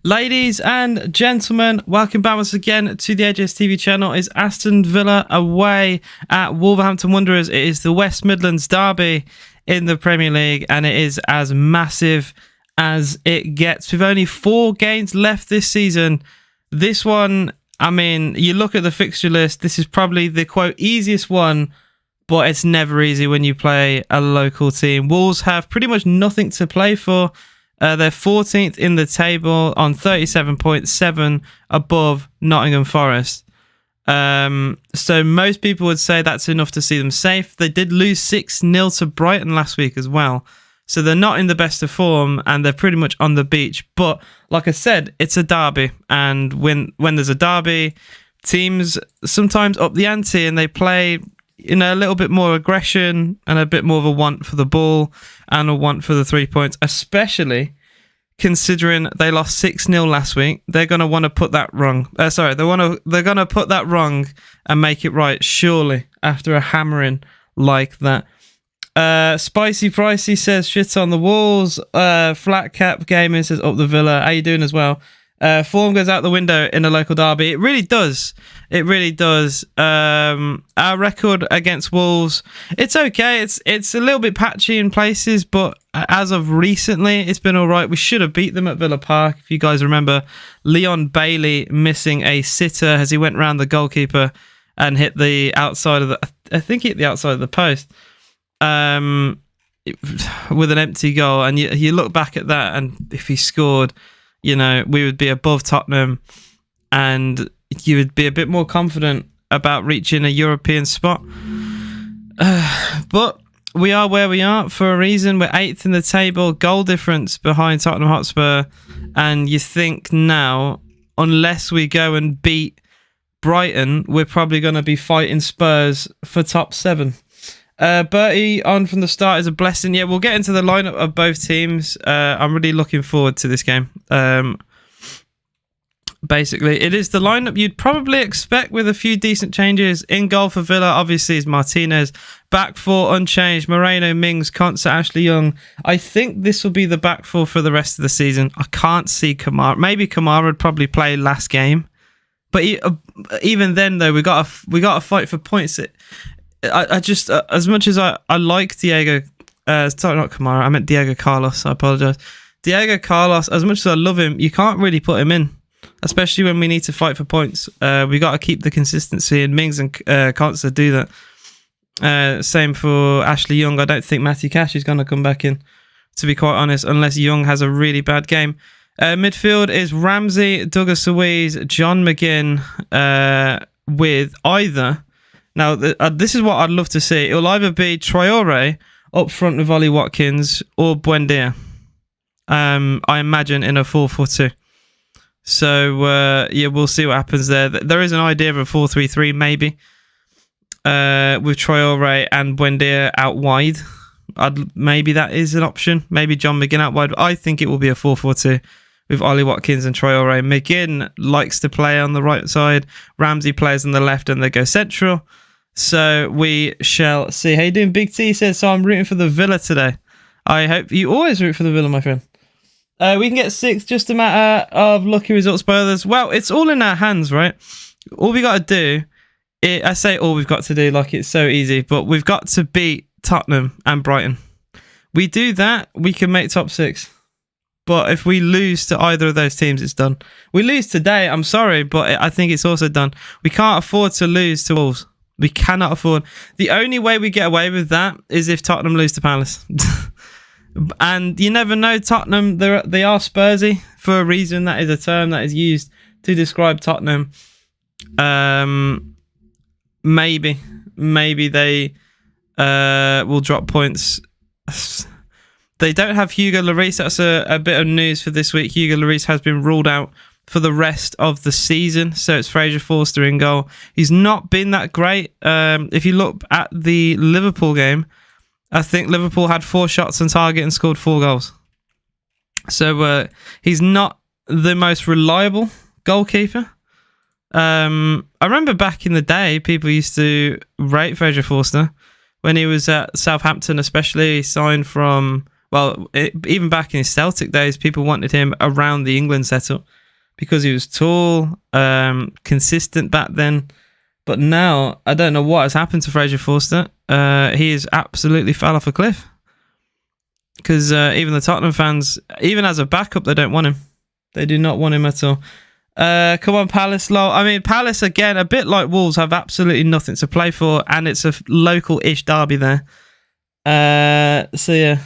Ladies and gentlemen, welcome back once again to the AJS TV channel. It's Aston Villa away at Wolverhampton Wanderers. It is the West Midlands derby in the Premier League, and it is as massive as it gets. With only 4 games left this season, this one, I mean, you look at the fixture list, this is probably the, quote, easiest one, but it's never easy when you play a local team. Wolves have pretty much nothing to play for. They're 14th in the table on 37.7 above Nottingham Forest. So most people would say that's enough to see them safe. They did lose 6-0 to Brighton last week as well. So they're not in the best of form and they're pretty much on the beach. But like I said, it's a derby. And when there's a derby, teams sometimes up the ante and they play a little bit more aggression and a bit more of a want for the ball and a want for the 3 points, especially considering they lost 6-0 last week. They're going to want to put that wrong. They're going to put that wrong and make it right, surely, after a hammering like that. Spicy Pricey says shit on the walls. Flat Cap Gaming says up the Villa. How you doing as well? Form goes out the window in a local derby. It really does. It really does. Our record against Wolves, it's okay. It's a little bit patchy in places, but as of recently, it's been all right. We should have beat them at Villa Park. If you guys remember, Leon Bailey missing a sitter as he went round the goalkeeper and hit the outside of the, I think he hit the outside of the post, with an empty goal. And you look back at that, and if he scored, we would be above Tottenham and you would be a bit more confident about reaching a European spot. But we are where we are for a reason. We're 8th in the table, goal difference behind Tottenham Hotspur. And you think now, unless we go and beat Brighton, we're probably going to be fighting Spurs for top 7. Bertie on from the start is a blessing. Yeah, we'll get into the lineup of both teams. I'm really looking forward to this game. Basically, it is the lineup you'd probably expect with a few decent changes. In goal for Villa, obviously, is Martinez. Back 4 unchanged. Moreno, Mings, Concert, Ashley Young. I think this will be the back 4 for the rest of the season. I can't see Kamara. Maybe Kamara would probably play last game. But even then, though, we got to fight for points. I just, as much as I like Diego, sorry, not Kamara, I meant Diego Carlos, I apologise. Diego Carlos, as much as I love him, you can't really put him in, especially when we need to fight for points. We got to keep the consistency, and Mings and Concert do that. Same for Ashley Young. I don't think Matty Cash is going to come back in, to be quite honest, unless Young has a really bad game. Midfield is Ramsey, Douglas Luiz, John McGinn, with either... Now, this is what I'd love to see. It'll either be Traore up front with Ollie Watkins or Buendia. I imagine in a 4-4-2. So, yeah, we'll see what happens there. There is an idea of a 4-3-3 maybe, with Traore and Buendia out wide. Maybe that is an option. Maybe John McGinn out wide. But I think it will be a 4-4-2 with Ollie Watkins and Traore. McGinn likes to play on the right side. Ramsey plays on the left and they go central. So we shall see. How you doing, Big T? Says, so I'm rooting for the Villa today. I hope you always root for the Villa, my friend. We can get 6th, just a matter of lucky results by others. Well, it's all in our hands, right? All we got to do, I say all we've got to do like it's so easy, but we've got to beat Tottenham and Brighton. We do that, we can make top 6. But if we lose to either of those teams, it's done. We lose today, I'm sorry, but I think it's also done. We can't afford to lose to Wolves. We cannot afford. The only way we get away with that is if Tottenham lose to Palace. And you never know, Tottenham, they are Spursy for a reason. That is a term that is used to describe Tottenham. Maybe they will drop points. They don't have Hugo Lloris. That's a bit of news for this week. Hugo Lloris has been ruled out for the rest of the season. So it's Fraser Forster in goal. He's not been that great. If you look at the Liverpool game, I think Liverpool had 4 shots on target and scored 4 goals. So he's not the most reliable goalkeeper. I remember back in the day, people used to rate Fraser Forster when he was at Southampton, especially. He signed from Well, even back in his Celtic days, people wanted him around the England setup because he was tall, consistent back then. But now, I don't know what has happened to Fraser Forster. He has absolutely fell off a cliff. Because even the Tottenham fans, even as a backup, they don't want him. They do not want him at all. Come on, Palace, lol. I mean, Palace, again, a bit like Wolves, have absolutely nothing to play for, and it's a local-ish derby there. So, yeah.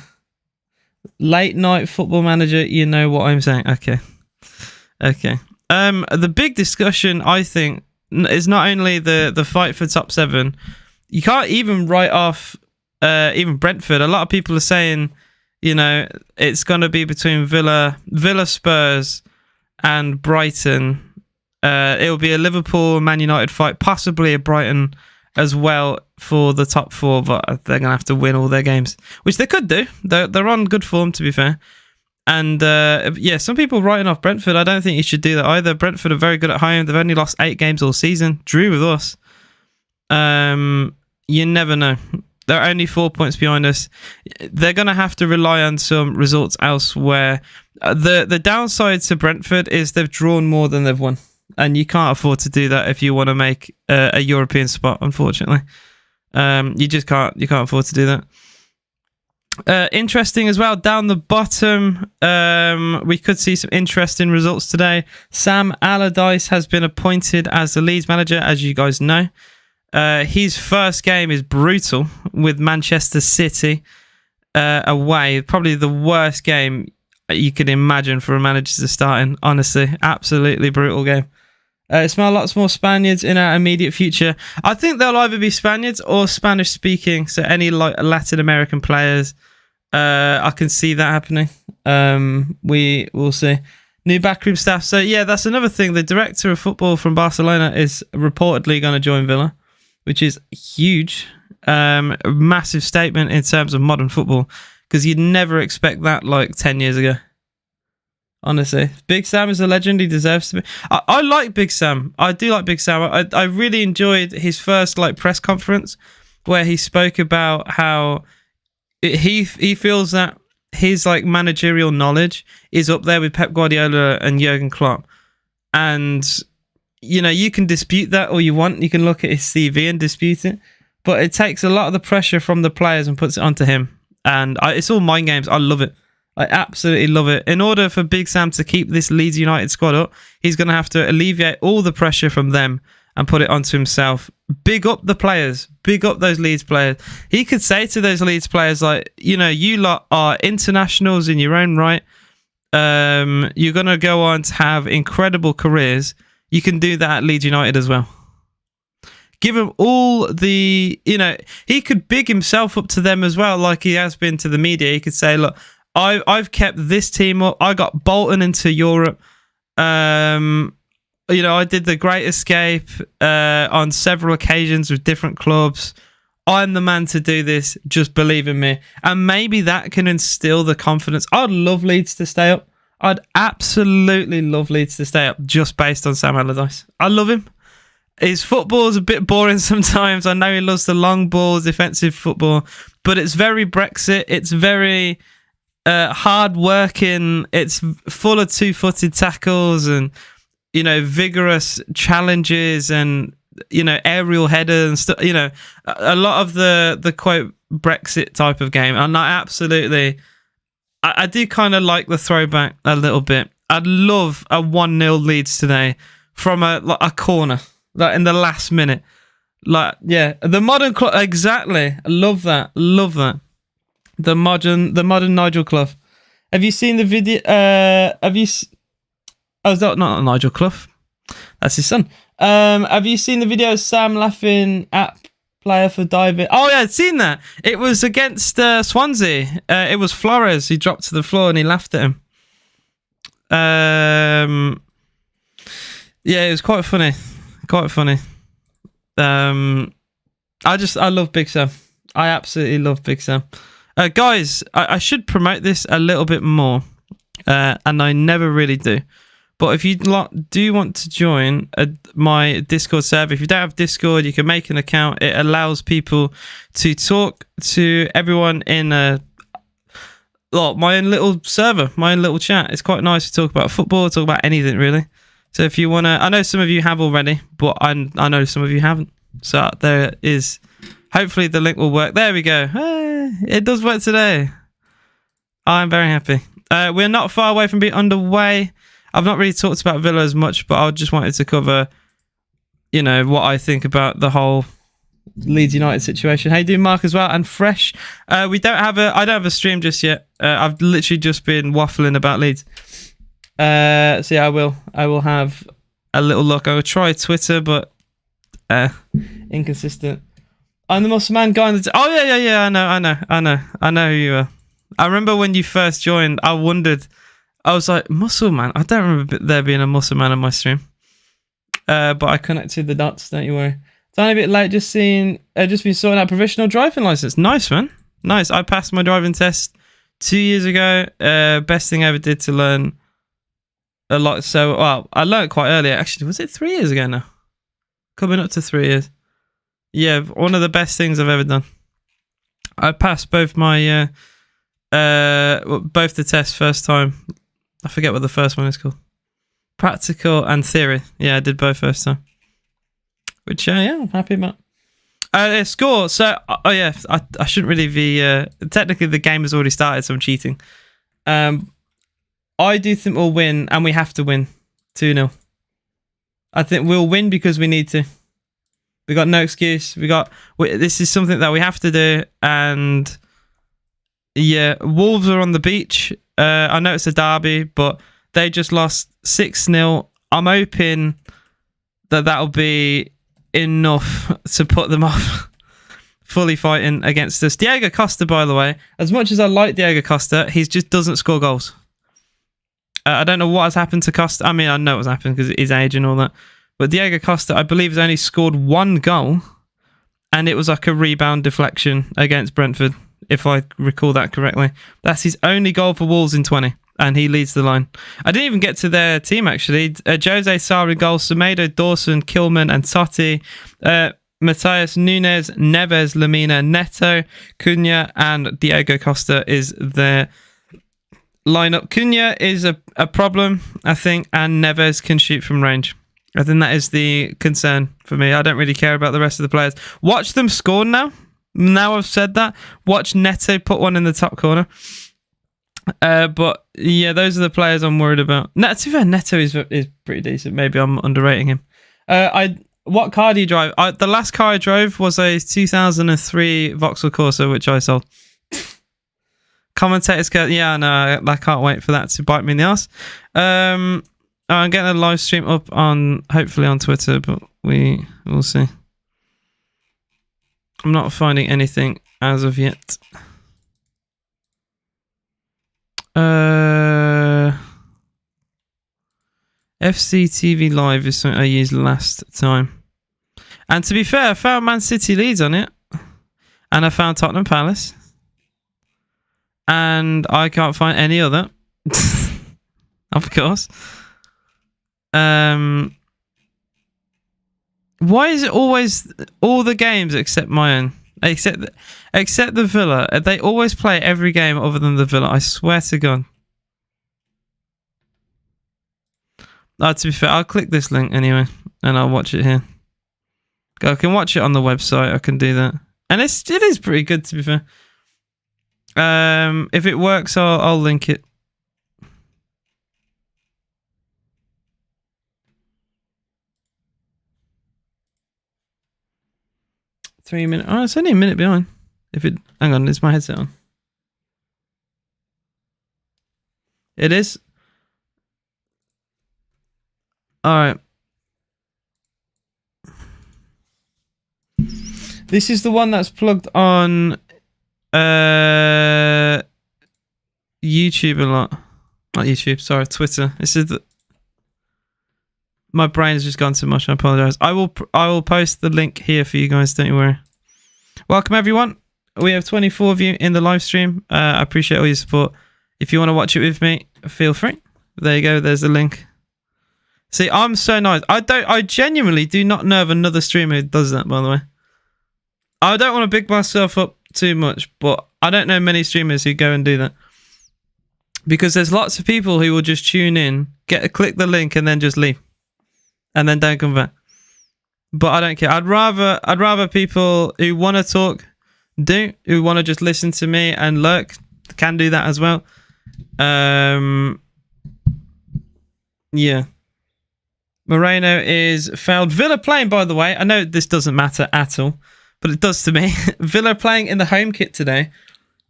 Late night football manager, you know what I'm saying. Okay. The big discussion, I think, is not only the fight for top 7. You can't even write off even Brentford. A lot of people are saying, you know, it's going to be between Villa, Spurs, and Brighton. It'll be a Liverpool, Man United fight, possibly a Brighton as well for the top 4, but they're going to have to win all their games, which they could do. They're on good form, to be fair. And yeah, some people writing off Brentford. I don't think you should do that either. Brentford are very good at home. They've only lost 8 games all season. Drew with us. You never know. They're only 4 points behind us. They're going to have to rely on some results elsewhere. The downside to Brentford is they've drawn more than they've won. And you can't afford to do that if you want to make a European spot, unfortunately. You just can't. You can't afford to do that. Interesting as well, down the bottom, we could see some interesting results today. Sam Allardyce has been appointed as the Leeds manager, as you guys know. His first game is brutal with Manchester City away. Probably the worst game you could imagine for a manager to start in, honestly. Absolutely brutal game. Smell lots more Spaniards in our immediate future. I think they'll either be Spaniards or Spanish speaking. So any like Latin American players, I can see that happening. We will see. New backroom staff. So yeah, that's another thing. The director of football from Barcelona is reportedly going to join Villa, which is huge. Massive statement in terms of modern football, because you'd never expect that like 10 years ago. Honestly, Big Sam is a legend. He deserves to be. I like Big Sam. I do like Big Sam. I really enjoyed his first like press conference where he spoke about how he feels that his like managerial knowledge is up there with Pep Guardiola and Jurgen Klopp. And you know, you can dispute that all you want. You can look at his CV and dispute it, but it takes a lot of the pressure from the players and puts it onto him. And it's all mind games. I love it. I absolutely love it. In order for Big Sam to keep this Leeds United squad up, he's going to have to alleviate all the pressure from them and put it onto himself. Big up the players. Big up those Leeds players. He could say to those Leeds players, like, you know, you lot are internationals in your own right. You're going to go on to have incredible careers. You can do that at Leeds United as well. Give him all the, you know, he could big himself up to them as well, like he has been to the media. He could say, look, I've kept this team up. I got Bolton into Europe. You know, I did the Great Escape on several occasions with different clubs. I'm the man to do this. Just believe in me. And maybe that can instill the confidence. I'd love Leeds to stay up. I'd absolutely love Leeds to stay up just based on Sam Allardyce. I love him. His football is a bit boring sometimes. I know he loves the long balls, defensive football, but it's very Brexit. It's very hard working. It's full of two-footed tackles and, you know, vigorous challenges and, you know, aerial headers and stuff. You know, a lot of the quote Brexit type of game. And I do kind of like the throwback a little bit. I'd love a 1-0 Leeds today from a corner, like in the last minute. Like, yeah, the modern club. Exactly. I love that. Love that. The modern Nigel Clough. Have you seen the video? Oh, is that not Nigel Clough? That's his son. Have you seen the video of Sam laughing at player for diving? Oh yeah, I'd seen that. It was against Swansea. It was Flores. He dropped to the floor and he laughed at him. Yeah, it was quite funny. Quite funny. I love Big Sam. I absolutely love Big Sam. Guys, I should promote this a little bit more, and I never really do. But if you do want to join my Discord server, if you don't have Discord, you can make an account. It allows people to talk to everyone in a my own little server, my own little chat. It's quite nice to talk about football, talk about anything really. So if you want to, I know some of you have already, but I know some of you haven't. So there is, hopefully the link will work. There we go. Hey, it does work today. I'm very happy. We're not far away from being underway. I've not really talked about Villa as much, but I just wanted to cover, what I think about the whole Leeds United situation. How you doing, Mark, as well? And Fresh. I don't have a stream just yet. I've literally just been waffling about Leeds. So yeah, I will have a little look. I will try Twitter, but inconsistent. I'm the muscle man guy. Oh yeah. I know who you are. I remember when you first joined. I wondered. I was like, muscle man. I don't remember there being a muscle man on my stream. But I connected the dots. Don't you worry. Tiny bit late. Just been sorting out provisional driving license. Nice, man. Nice. I passed my driving test 2 years ago. Best thing I ever did to learn a lot. So, well, I learned quite early. Actually, was it 3 years ago now? Coming up to 3 years. Yeah, one of the best things I've ever done. I passed both my both the tests first time. I forget what the first one is called. Practical and theory. Yeah, I did both first time. Which, yeah, I'm happy about. Score. So, yeah, I shouldn't really be... technically, the game has already started, so I'm cheating. I do think we'll win, and we have to win 2-0. I think we'll win because we need to. We got no excuse. This is something that we have to do, and... Yeah, Wolves are on the beach. I know it's a derby, but they just lost 6-0. I'm hoping that'll be enough to put them off fully fighting against us. Diego Costa, by the way, as much as I like Diego Costa, he just doesn't score goals. I don't know what has happened to Costa. I mean, I know what's happened because his age and all that. But Diego Costa, I believe, has only scored 1 goal, and it was like a rebound deflection against Brentford, if I recall that correctly. That's his only goal for Wolves in 20, and he leads the line. I didn't even get to their team, actually. Jose Sarri goal, Semedo, Dawson, Kilman, and Totti. Matthias Nunes, Neves, Lamina, Neto, Cunha, and Diego Costa is their lineup. Cunha is a problem, I think, and Neves can shoot from range. I think that is the concern for me. I don't really care about the rest of the players. Watch them score now. Now I've said that, watch Neto put one in the top corner. But yeah, those are the players I'm worried about. To be fair, Neto is pretty decent. Maybe I'm underrating him. What car do you drive? The last car I drove was a 2003 Vauxhall Corsa, which I sold. Commentators go, yeah, no, I can't wait for that to bite me in the ass. I'm getting a live stream up hopefully on Twitter, but we'll see. I'm not finding anything as of yet. FCTV Live is something I used last time. And to be fair, I found Man City Leeds on it. And I found Tottenham Palace. And I can't find any other. Of course. Why is it always all the games except my own? Except the Villa. They always play every game other than the Villa. I swear to God. To be fair, I'll click this link anyway, and I'll watch it here. I can watch it on the website. I can do that, and it is pretty good, to be fair. If it works, I'll link it. $3 minutes. Oh, it's only a minute behind. Hang on, is my headset on? It is. All right. This is the one that's plugged on YouTube a lot. Not YouTube, sorry, Twitter. This is my brain has just gone too much. I apologize. I will post the link here for you guys. Don't you worry. Welcome everyone. We have 24 of you in the live stream. I appreciate all your support. If you want to watch it with me, feel free. There you go. There's the link. See, I'm so nice. I genuinely do not know of another streamer who does that, by the way. I don't want to big myself up too much, but I don't know many streamers who go and do that. Because there's lots of people who will just tune in, click the link, and then just leave, and then don't come back. But I don't care. I'd rather people who want to talk who want to just listen to me and lurk can do that as well. Yeah. Moreno is failed. Villa playing, by the way. I know this doesn't matter at all, but it does to me. Villa playing in the home kit today.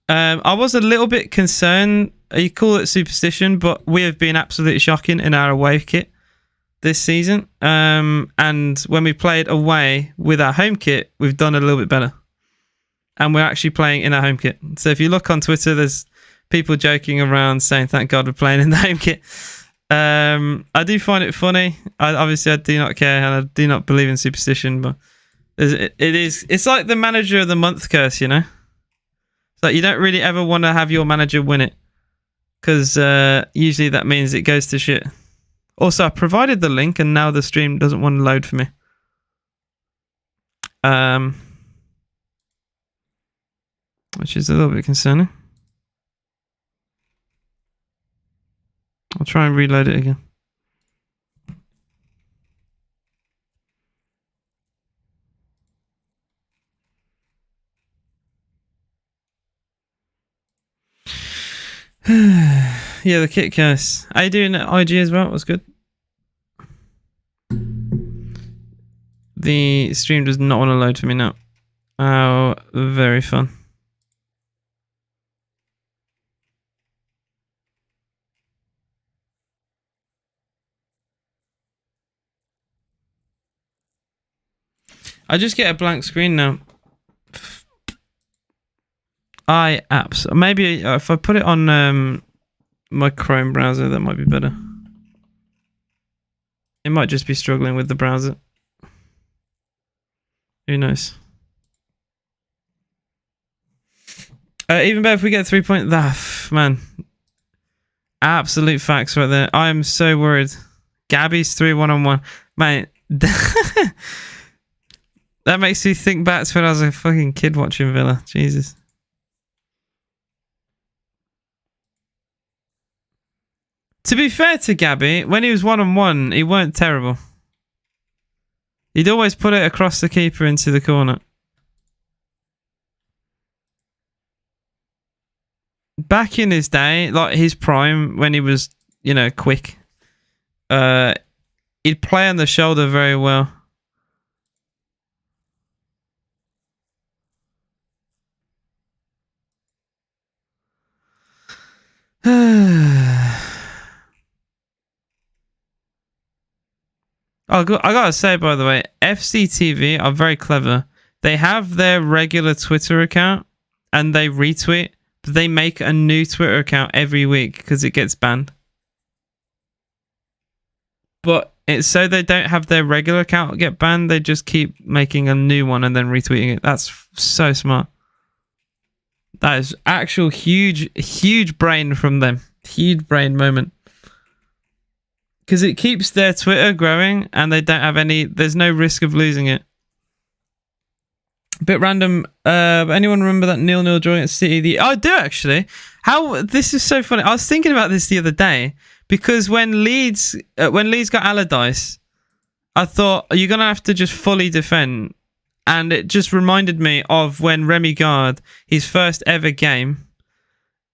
I was a little bit concerned. You call it superstition, but we have been absolutely shocking in our away kit this season. And when we played away with our home kit, we've done a little bit better. And we're actually playing in our home kit. So if you look on Twitter, there's people joking around saying, thank God we're playing in the home kit. I do find it funny. Obviously, I do not care, and I do not believe in superstition, but it's like the manager of the month curse, you know? It's like you don't really ever want to have your manager win it, because usually that means it goes to shit. Also, I provided the link, and now the stream doesn't want to load for me. Which is a little bit concerning. I'll try and reload it again. Yeah, the kit curse. Are you doing IG as well? It was good. The stream does not want to load for me now. Oh, very fun. I just get a blank screen now. Maybe if I put it on my Chrome browser, that might be better. It might just be struggling with the browser. Who knows? Even better if we get 3 points. Man. Absolute facts right there. I am so worried. Gabby's 3 1-on-1. Mate. That makes me think back to when I was a fucking kid watching Villa. Jesus. To be fair to Gabby, when he was 1-on-1, he weren't terrible. He'd always put it across the keeper into the corner. Back in his day, like his prime, when he was, you know, quick, he'd play on the shoulder very well. I gotta say, by the way, FCTV are very clever. They have their regular Twitter account and they retweet, but they make a new Twitter account every week because it gets banned. But it's so they don't have their regular account get banned, they just keep making a new one and then retweeting it. That's so smart. That is actual huge brain from them. Huge brain moment. Because it keeps their Twitter growing and they don't have there's no risk of losing it. Bit random. Anyone remember that 0-0 drawing at City? I do actually. This is so funny. I was thinking about this the other day because when Leeds got Allardyce, I thought you're gonna have to just fully defend, and it just reminded me of when Remy Gard, his first ever game,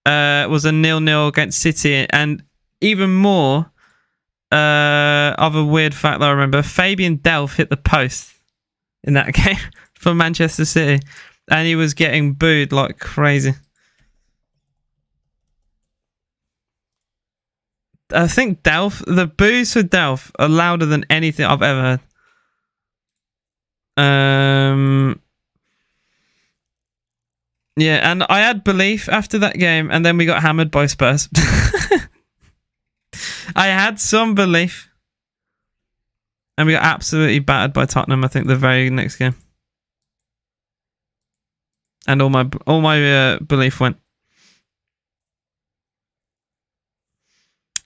was a 0-0 against City, and even more of a weird fact that I remember, Fabian Delph hit the post in that game for Manchester City, and he was getting booed like crazy. I think the boos for Delph are louder than anything I've ever heard. Yeah, and I had belief after that game, and then we got hammered by Spurs. I had some belief, and we got absolutely battered by Tottenham, I think, the very next game. And all my belief went.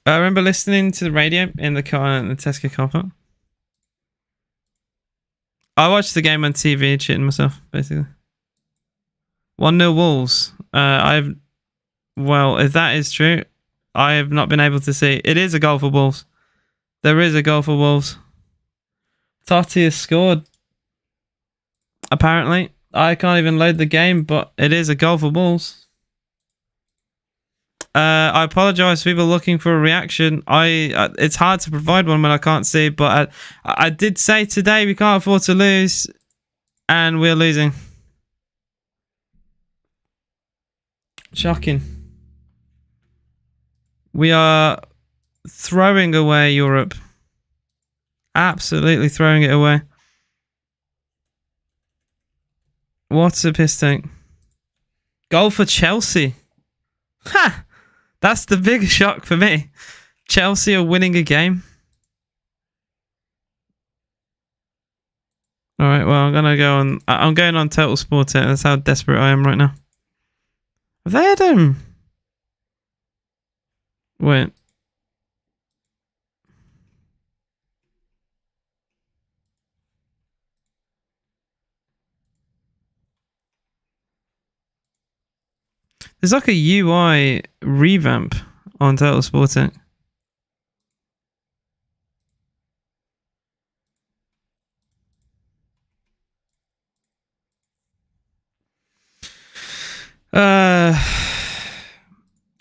I remember listening to the radio in the car in the Tesco car park. I watched the game on TV, shitting myself, basically. 1-0 Wolves. Well, if that is true, I have not been able to see. It is a goal for Wolves. There is a goal for Wolves. Totti has scored. Apparently. I can't even load the game, but it is a goal for Wolves. I apologise for people looking for a reaction. It's hard to provide one when I can't see, but I did say today we can't afford to lose, and we're losing. Shocking. We are throwing away Europe. Absolutely throwing it away. What's a piss tank? Goal for Chelsea. Ha! That's the big shock for me. Chelsea are winning a game. All right, well, I'm going on Total Sport. That's how desperate I am right now. Have they had him? Wait. There's like a UI revamp on Total Sporting.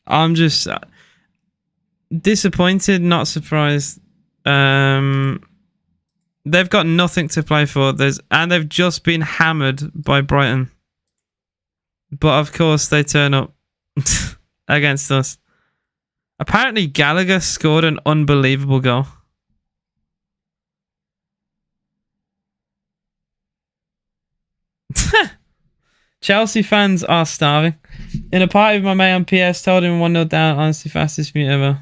I'm just disappointed, not surprised. They've got nothing to play for. And they've just been hammered by Brighton. But of course they turn up against us. Apparently Gallagher scored an unbelievable goal. Chelsea fans are starving. In a party with my mate on PS, told him 1-0 down, honestly fastest mute ever.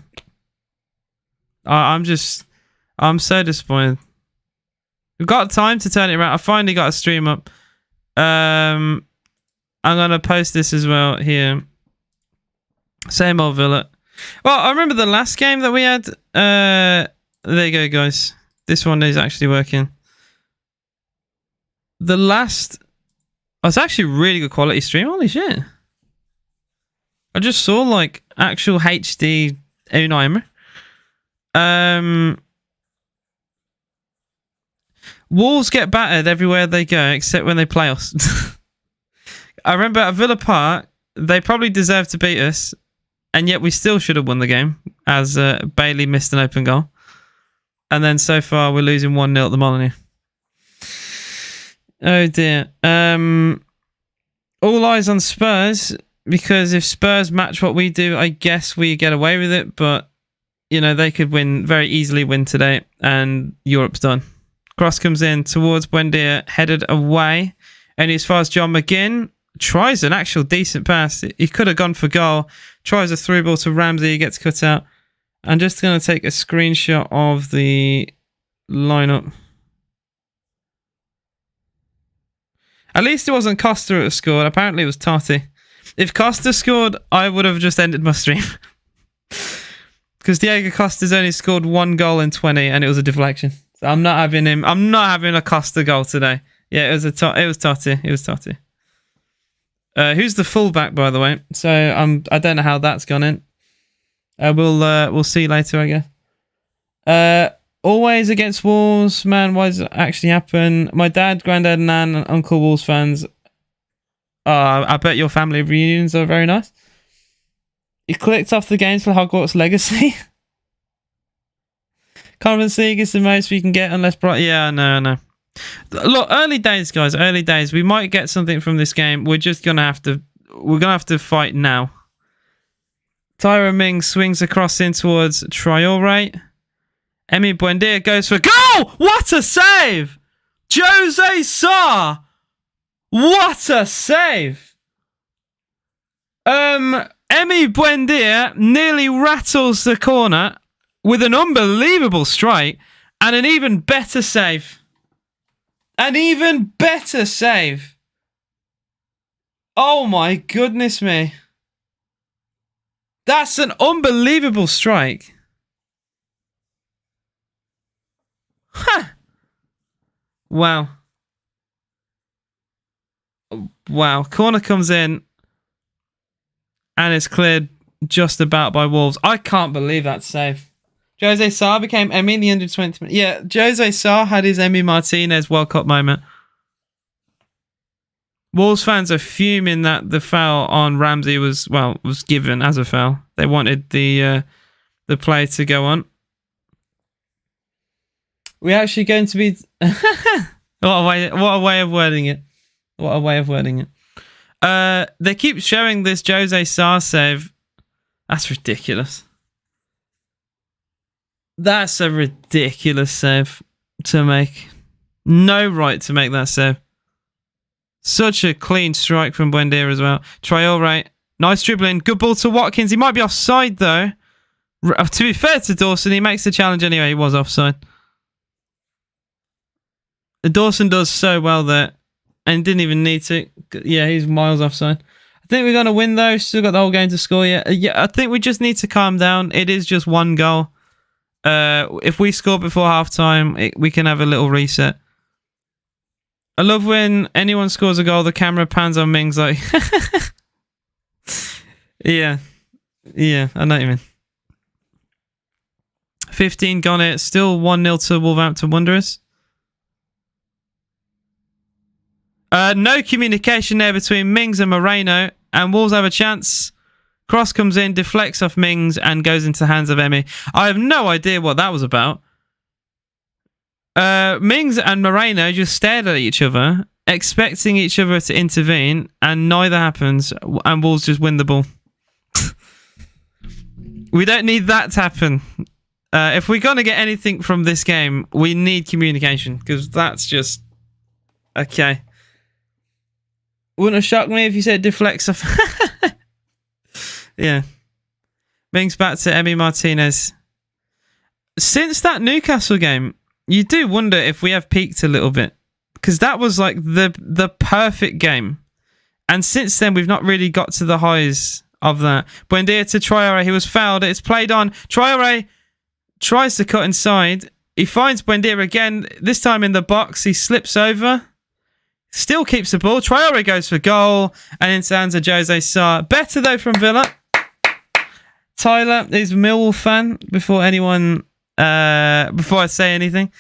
I'm so disappointed. We've got time to turn it around. I finally got a stream up. I'm gonna post this as well here. Same old Villa. Well, I remember the last game that we had. There you go, guys. This one is actually working. The last... Oh, it's actually really good quality stream. Holy shit. I just saw like actual HD Unheimer. Wolves get battered everywhere they go except when they play us. I remember at Villa Park, they probably deserved to beat us, and yet we still should have won the game as Bailey missed an open goal. And then so far we're losing 1-0 at the Molineux. Oh dear. All eyes on Spurs, because if Spurs match what we do, I guess we get away with it, but you know, they could very easily win today and Europe's done. Cross comes in towards Buendia, headed away, and as far as John McGinn tries an actual decent pass. He could have gone for goal. Tries a through ball to Ramsey. He gets cut out. I'm just going to take a screenshot of the lineup. At least it wasn't Costa that scored. Apparently it was Totti. If Costa scored, I would have just ended my stream. Because Diego Costa's only scored 1 goal in 20 and it was a deflection. So I'm not having him. I'm not having a Costa goal today. Yeah, it was Totti. It was Totti. Who's the fullback, by the way? So I don't know how that's gone in. We'll see later, I guess. Always against Wolves, man. Why does it actually happen? My dad, granddad, nan, and uncle Wolves fans. I bet your family reunions are very nice. You clicked off the games for Hogwarts Legacy. Conference League is the most we can get unless yeah, no. Look, early days, guys. Early days. We might get something from this game. We're gonna have to fight now. Tyra Ming swings across in towards Traore. Emi Buendia goes for goal. What a save! Jose Sarr. What a save! Emi Buendia nearly rattles the corner with an unbelievable strike and an even better save. An even better save. Oh my goodness me. That's an unbelievable strike. Ha! Wow. Wow. Corner comes in and it's cleared just about by Wolves. I can't believe that save. Jose Sarr became Emi in the 120 minutes. Yeah, Jose Sarr had his Emi Martinez World Cup moment. Wolves fans are fuming that the foul on Ramsey was given as a foul. They wanted the play to go on. We're actually going to be... What a way of wording it. What a way of wording it. They keep showing this Jose Sarr save. That's ridiculous. That's a ridiculous save to make. No right to make that save. Such a clean strike from Buendia as well. Traore, nice dribbling. Good ball to Watkins. He might be offside though. To be fair to Dawson, he makes the challenge anyway. He was offside. Dawson does so well there. And didn't even need to. Yeah, he's miles offside. I think we're going to win though. Still got the whole game to score yet. Yeah, I think we just need to calm down. It is just one goal. If we score before halftime, we can have a little reset. I love when anyone scores a goal, the camera pans on Mings like... Yeah, I know what you mean. 15 gone it. Still 1-0 to Wolverhampton Wanderers. No communication there between Mings and Moreno, and Wolves have a chance. Cross comes in, deflects off Mings, and goes into the hands of Emi. I have no idea what that was about. Mings and Moreno just stared at each other, expecting each other to intervene, and neither happens, and Wolves just win the ball. We don't need that to happen. If we're going to get anything from this game, we need communication, because that's just... Okay. Wouldn't have shocked me if you said deflects off... Yeah. Mings back to Emi Martinez. Since that Newcastle game, you do wonder if we have peaked a little bit, because that was like the perfect game, and since then we've not really got to the highs of that. Buendia to Traore, he was fouled. It's played on. Traore tries to cut inside. He finds Buendia again. This time in the box, he slips over. Still keeps the ball. Traore goes for goal, and into hands of Jose Sarr. Better though from Villa. Tyler is a Millwall fan. Before I say anything,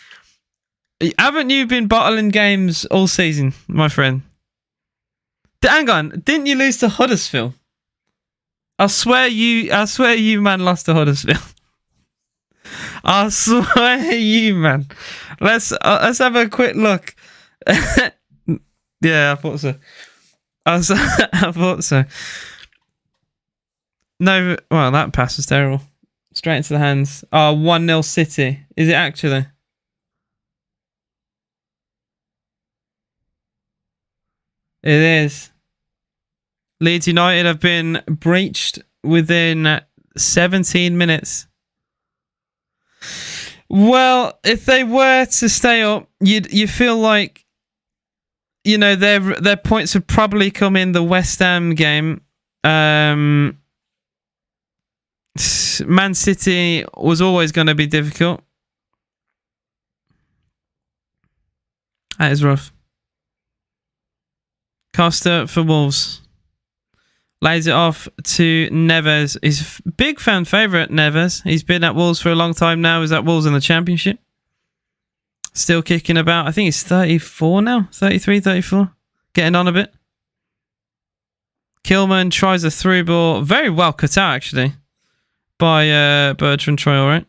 haven't you been bottling games all season, my friend? Hang on, didn't you lose to Huddersfield? I swear you man lost to Huddersfield. I swear you man. Let's have a quick look. Yeah, I thought so. I thought so. No, well, that pass was terrible. Straight into the hands. Oh, 1-0 City. Is it actually? It is. Leeds United have been breached within 17 minutes. Well, if they were to stay up, you feel like, you know, their points would probably come in the West Ham game. Man City was always going to be difficult. That is rough. Costa for Wolves. Lays it off to Neves. He's a big fan favourite, Neves. He's been at Wolves for a long time now. He's at Wolves in the Championship. Still kicking about. I think he's 34 now. 33, 34. Getting on a bit. Kilman tries a through ball. Very well cut out, actually, by Bertrand Traore.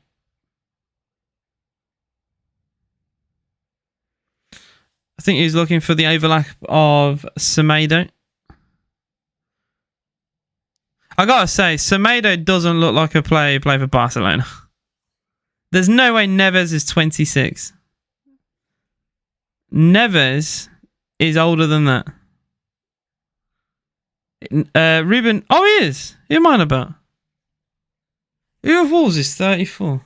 I think he's looking for the overlap of Semedo. I gotta say, Semedo doesn't look like a player for Barcelona. There's no way Neves is 26. Neves is older than that. Ruben, oh, he is. Who am I on about? Who of Wolves is 34?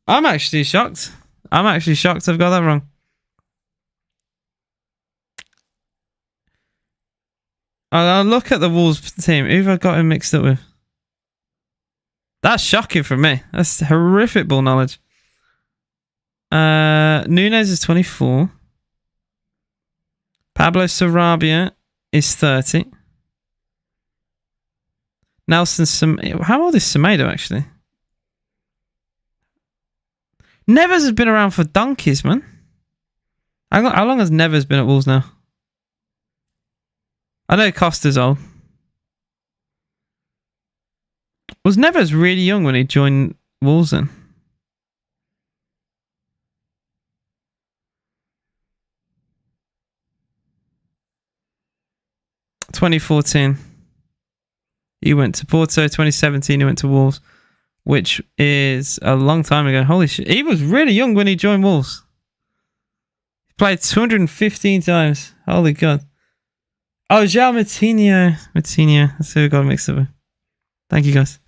I'm actually shocked. I've got that wrong. I'll look at the Wolves team. Who have I got him mixed up with? That's shocking for me. That's horrific ball knowledge. Nunes is 24. Pablo Sarabia is 30. How old is Semedo, actually? Neves has been around for donkeys, man. How long has Neves been at Wolves now? I know Costa's old. Was Neves really young when he joined Wolves then? ...2014. He went to Porto. 2017 he went to Wolves, which is a long time ago. Holy shit. He was really young when he joined Wolves. He played 215 times. Holy God. Oh, João Moutinho. That's who I got mixed up with. Thank you, guys.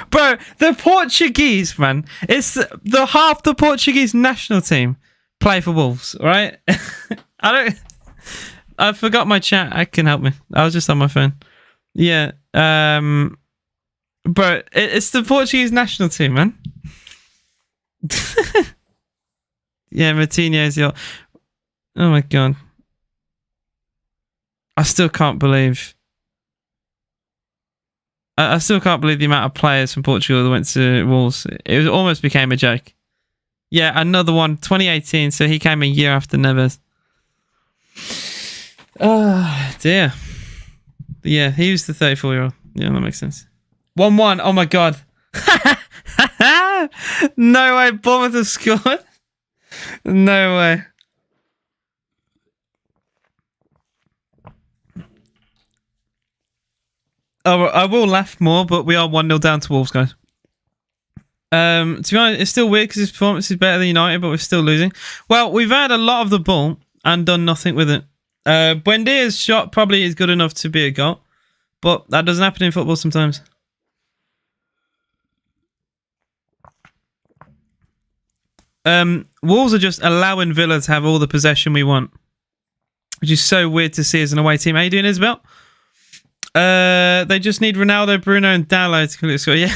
Bro, the Portuguese, man. It's the half the Portuguese national team play for Wolves, right? I forgot my chat. I can help me. I was just on my phone. Yeah. Bro, it's the Portuguese national team, man. Yeah, Moutinho's your... Oh my God. I still can't believe... I still can't believe the amount of players from Portugal that went to Wolves. It almost became a joke. Yeah, another one. 2018, so he came a year after Neves. Oh, dear. Yeah, he was the 34-year-old. Yeah, that makes sense. 1-1. Oh, my God. No way. Bournemouth have scored. No way. Oh, I will laugh more, but we are 1-0 down to Wolves, guys. To be honest, it's still weird because his performance is better than United, but we're still losing. Well, we've had a lot of the ball and done nothing with it. Buendia's shot probably is good enough to be a goal, but that doesn't happen in football sometimes. Wolves are just allowing Villa to have all the possession we want, which is so weird to see as an away team. How you doing, Isabel? They just need Ronaldo, Bruno, and Dalot to complete the score. Yeah.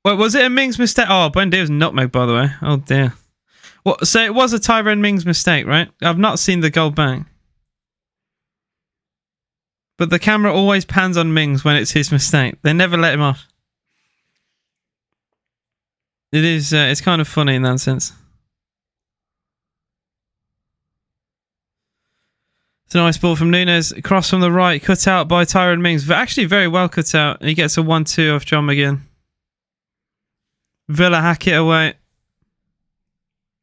Wait, was it a Mings mistake? Oh, Buendia was nutmeg, by the way. Oh dear. What? So it was a Tyrone Mings mistake, right? I've not seen the goal bang, but the camera always pans on Mings when it's his mistake. They never let him off. It is. It's kind of funny in that sense. It's a nice ball from Nunes. Cross from the right. Cut out by Tyrone Mings. Actually, very well cut out. And he gets a 1-2 off John McGinn. Villa hack it away.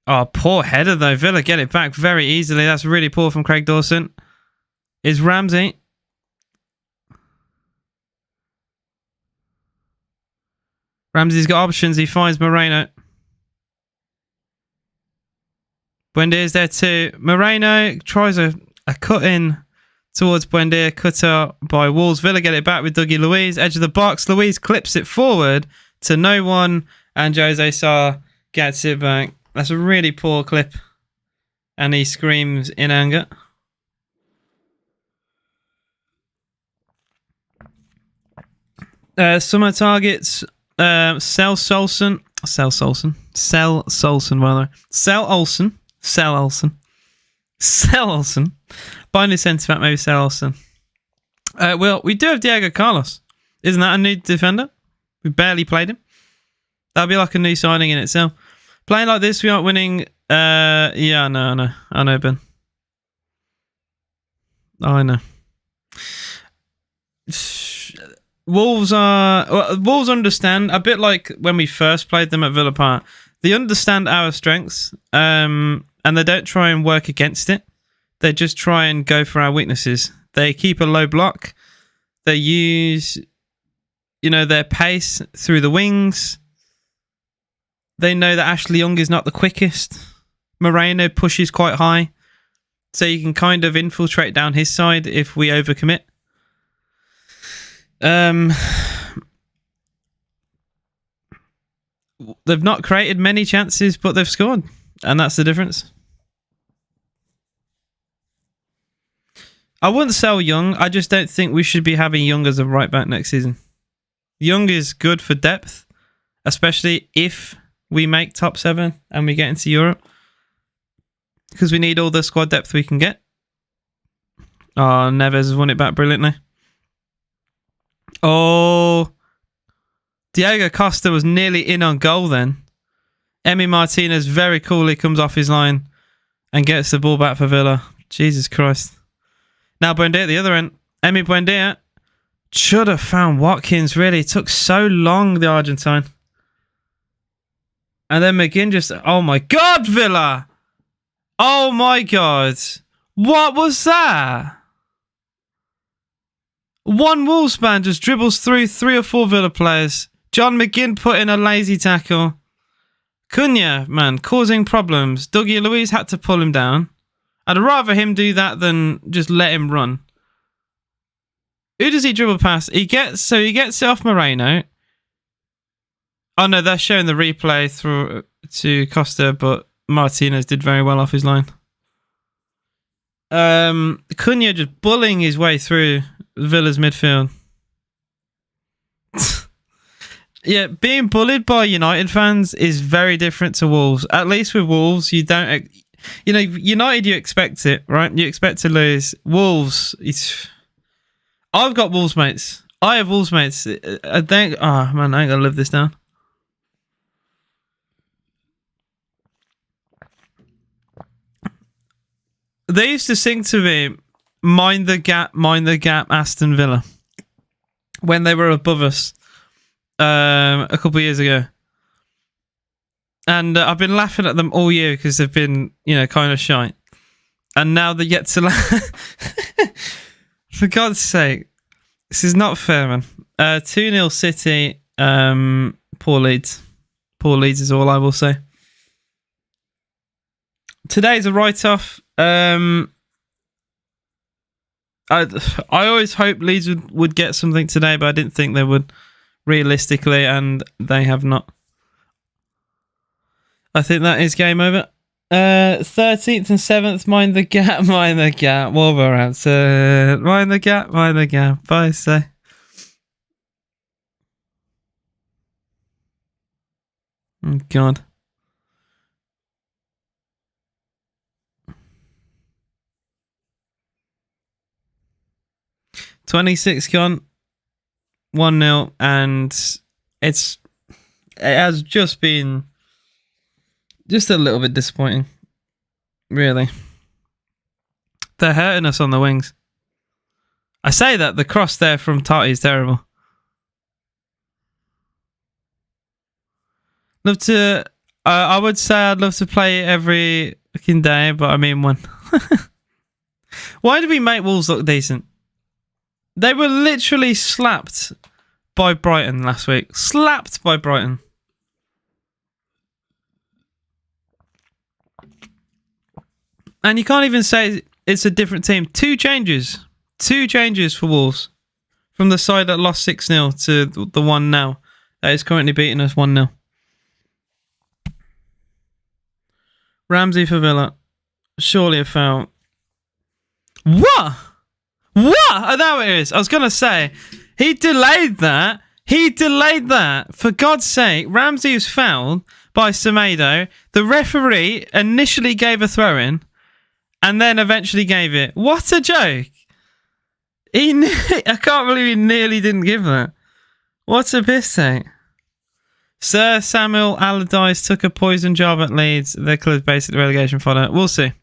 Oh, poor header, though. Villa get it back very easily. That's really poor from Craig Dawson. Is Ramsey. Ramsey's got options. He finds Moreno. Buendia's there too. Moreno tries a cut in towards Buendia. Cut out by Wolves. Villa get it back with Dougie Luiz. Edge of the box. Luiz clips it forward to no one. And Jose Sarr gets it back. That's a really poor clip. And he screams in anger. Summer targets. Sell Solson, Binary centre back, maybe Sell Olsen. Well, we do have Diego Carlos. Isn't that a new defender? We barely played him. That'll be like a new signing in itself. Playing like this, we aren't winning. Yeah, I know, Ben. Oh, I know. Wolves understand, a bit like when we first played them at Villa Park. They understand our strengths, and they don't try and work against it. They just try and go for our weaknesses. They keep a low block. They use, their pace through the wings. They know that Ashley Young is not the quickest. Moreno pushes quite high, so you can kind of infiltrate down his side if we overcommit. They've not created many chances, but they've scored, and that's the difference. I wouldn't sell Young. I just don't think we should be having Young as a right back next season. Young is good for depth, especially if we make top 7 and we get into Europe. because we need all the squad depth we can get. Oh, Neves has won it back brilliantly. Oh, Diego Costa was nearly in on goal then. Emi Martinez very coolly comes off his line and gets the ball back for Villa. Jesus Christ. Now Buendia at the other end. Emi Buendia should have found Watkins, really. It took so long, the Argentine. And then McGinn just... Oh my God, Villa! Oh my God. What was that? One Wolves man just dribbles through 3 or 4 Villa players. John McGinn put in a lazy tackle. Cunha, man, causing problems. Dougie Luiz had to pull him down. I'd rather him do that than just let him run. Who does he dribble past? He gets it off Moreno. Oh no, they're showing the replay through to Costa, but Martinez did very well off his line. Cunha just bullying his way through Villa's midfield. Yeah, being bullied by United fans is very different to Wolves. At least with Wolves, you don't... You know, United, you expect it, right? You expect to lose. Wolves, I've got Wolves mates. I have Wolves mates. I think... Oh, man, I ain't gonna live this down. They used to sing to me, mind the gap, Aston Villa. When they were above us. A couple of years ago. And I've been laughing at them all year because they've been, kind of shite. And now they're yet to laugh. For God's sake. This is not fair, man. 2-0 City. Poor Leeds. Poor Leeds is all I will say. Today's a write-off. I always hoped Leeds would get something today, but I didn't think they would. Realistically, and they have not. I think that is game over. 13th and 7th, mind the gap. Wolverhampton. Mind the gap. I say. Oh, God. $26 gone. 1-0, and it has just been just a little bit disappointing, really. They're hurting us on the wings. I say that, the cross there from Tati is terrible. I would say I'd love to play it every fucking day, but I mean one. Why did we make Wolves look decent? They were literally slapped by Brighton last week. Slapped by Brighton. And you can't even say it's a different team. Two changes for Wolves. From the side that lost 6-0 to the one now. That is currently beating us 1-0. Ramsey for Villa. Surely a foul. What? What? Oh, there it is. I was going to say, he delayed that. For God's sake, Ramsey was fouled by Semedo. The referee initially gave a throw-in and then eventually gave it. What a joke. I can't believe he nearly didn't give that. What a piss take. Sir Samuel Allardyce took a poison job at Leeds. Their club's basically relegation fodder. We'll see.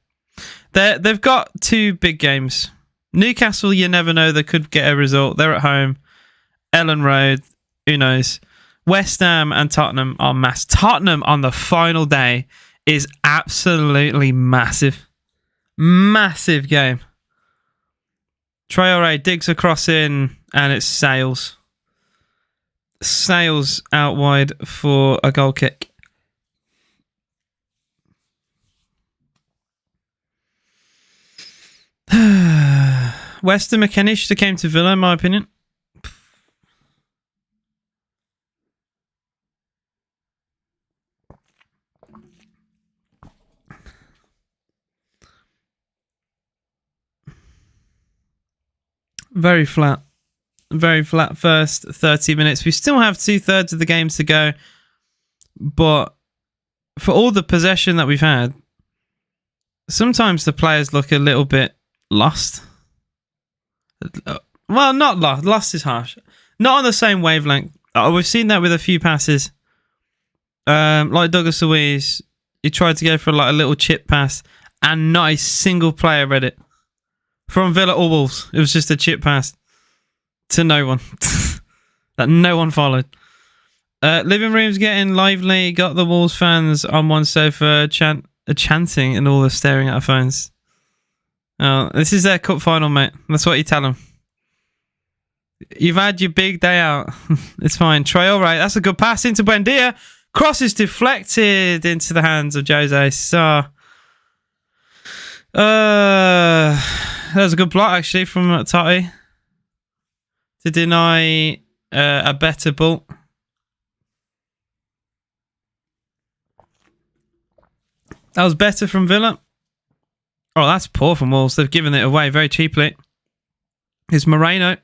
They've got 2 big games. Newcastle, you never know. They could get a result. They're at home. Ellen Road, who knows? West Ham and Tottenham are mass. Tottenham on the final day is absolutely massive. Massive game. Traore digs a cross in and it sails. Sails out wide for a goal kick. Weston McKennie should have came to Villa, in my opinion. Very flat. Very flat first 30 minutes. We still have 2/3 of the game to go. But for all the possession that we've had, sometimes the players look a little bit lost. Well, not lost. Lost is harsh. Not on the same wavelength. We've seen that with a few passes. Like Douglas Luiz, he tried to go for like a little chip pass, and not a single player read it. From Villa or Wolves, it was just a chip pass to no one that no one followed. Living room's getting lively. Got the Wolves fans on one sofa chanting and all the staring at our phones. Oh, this is their cup final, mate. That's what you tell them. You've had your big day out. It's fine. Traore, that's a good pass into Buendia. Cross is deflected into the hands of Jose. So, that was a good block actually from Totti to deny a better ball. That was better from Villa. Oh, that's poor from Wolves. They've given it away very cheaply. Here's Moreno.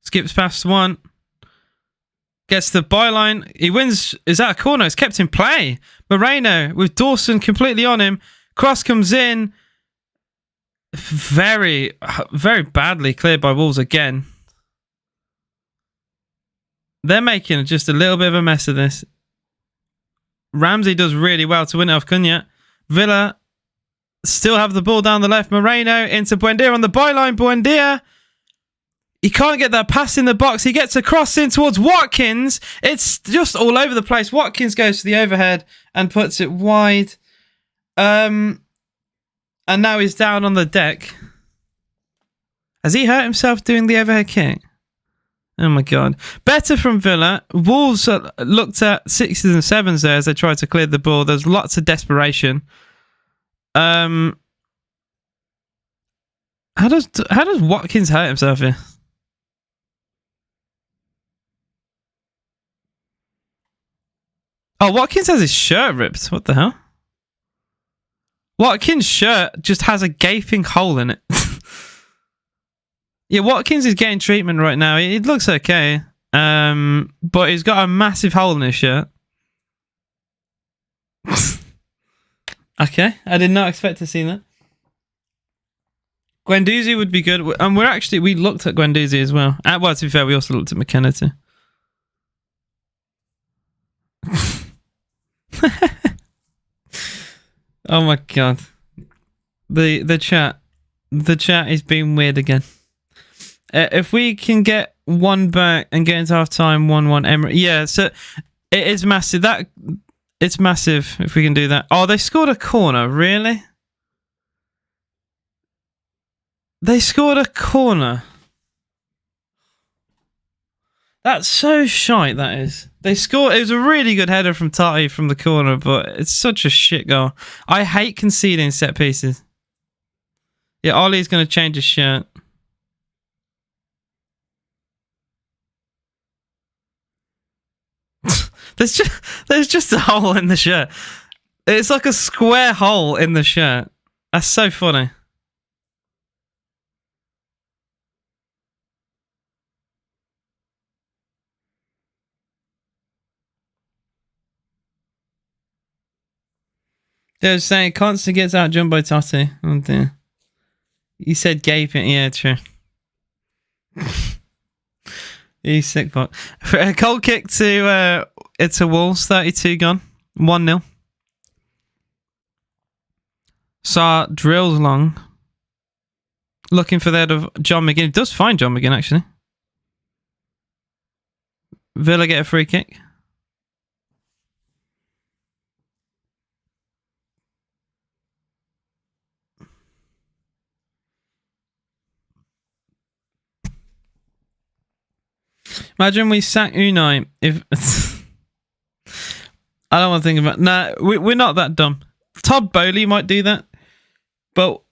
Skips past one. Gets the byline. He wins. Is that a corner? It's kept in play. Moreno with Dawson completely on him. Cross comes in. Very, very badly cleared by Wolves again. They're making just a little bit of a mess of this. Ramsey does really well to win it off Cunha. Villa still have the ball down the left. Moreno into Buendia on the byline. Buendia. He can't get that pass in the box. He gets a cross in towards Watkins. It's just all over the place. Watkins goes to the overhead and puts it wide. And now he's down on the deck. Has he hurt himself doing the overhead kick? Oh my God. Better from Villa. Wolves looked at 6s and 7s there as they tried to clear the ball. There's lots of desperation. How does Watkins hurt himself here? Oh, Watkins has his shirt ripped. What the hell? Watkins' shirt just has a gaping hole in it. Yeah, Watkins is getting treatment right now. It looks okay. But he's got a massive hole in his shirt. Okay, I did not expect to see that. Guendouzi would be good. And we looked at Guendouzi as well. Well, to be fair, we also looked at McKenna too. Oh my God. The chat is being weird again. If we can get one back and get into half time 1-1 Emirates. Yeah, so it is massive. It's massive if we can do that. Oh, they scored a corner, really? They scored a corner. That's so shite, that is. They scored. It was a really good header from Totti from the corner, but it's such a shit goal. I hate conceding set pieces. Yeah, Ollie's going to change his shirt. There's just a hole in the shirt. It's like a square hole in the shirt. That's so funny. They're saying Constant gets out jumped by Totti. Oh dear. You said gaping. Yeah, true. He's sick fuck. A cold kick to Wolves. 32 gone. 1-0. Sarr drills long. Looking for that of John McGinn. He does find John McGinn actually. Villa get a free kick. Imagine we sack Unai if... I don't want to think about... Nah, we're not that dumb. Todd Bowley might do that. But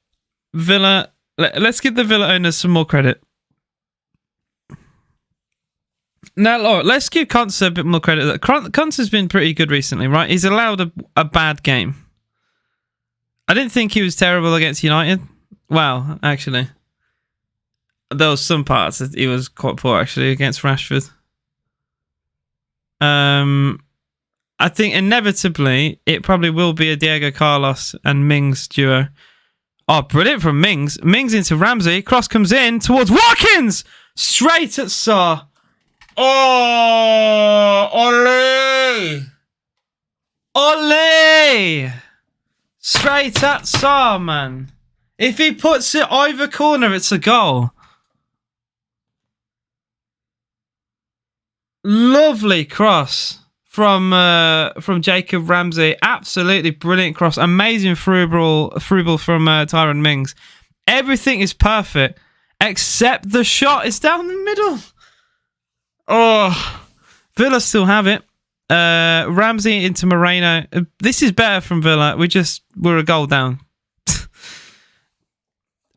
Villa... Let's give the Villa owners some more credit. Now, let's give Konsa a bit more credit. Konsa's been pretty good recently, right? He's allowed a bad game. I didn't think he was terrible against United. Well, actually... There was some parts that he was quite poor actually against Rashford. I think inevitably it probably will be a Diego Carlos and Mings duo. Oh, brilliant from Mings. Mings into Ramsey. Cross comes in towards Watkins. Straight at Sarr. Oh, Ole. Ole. Straight at Sarr, man. If he puts it either corner, it's a goal. Lovely cross from Jacob Ramsey. Absolutely brilliant cross. Amazing through ball from Tyrone Mings. Everything is perfect except the shot is down the middle. Oh, Villa still have it. Ramsey into Moreno. This is better from Villa. We're a goal down.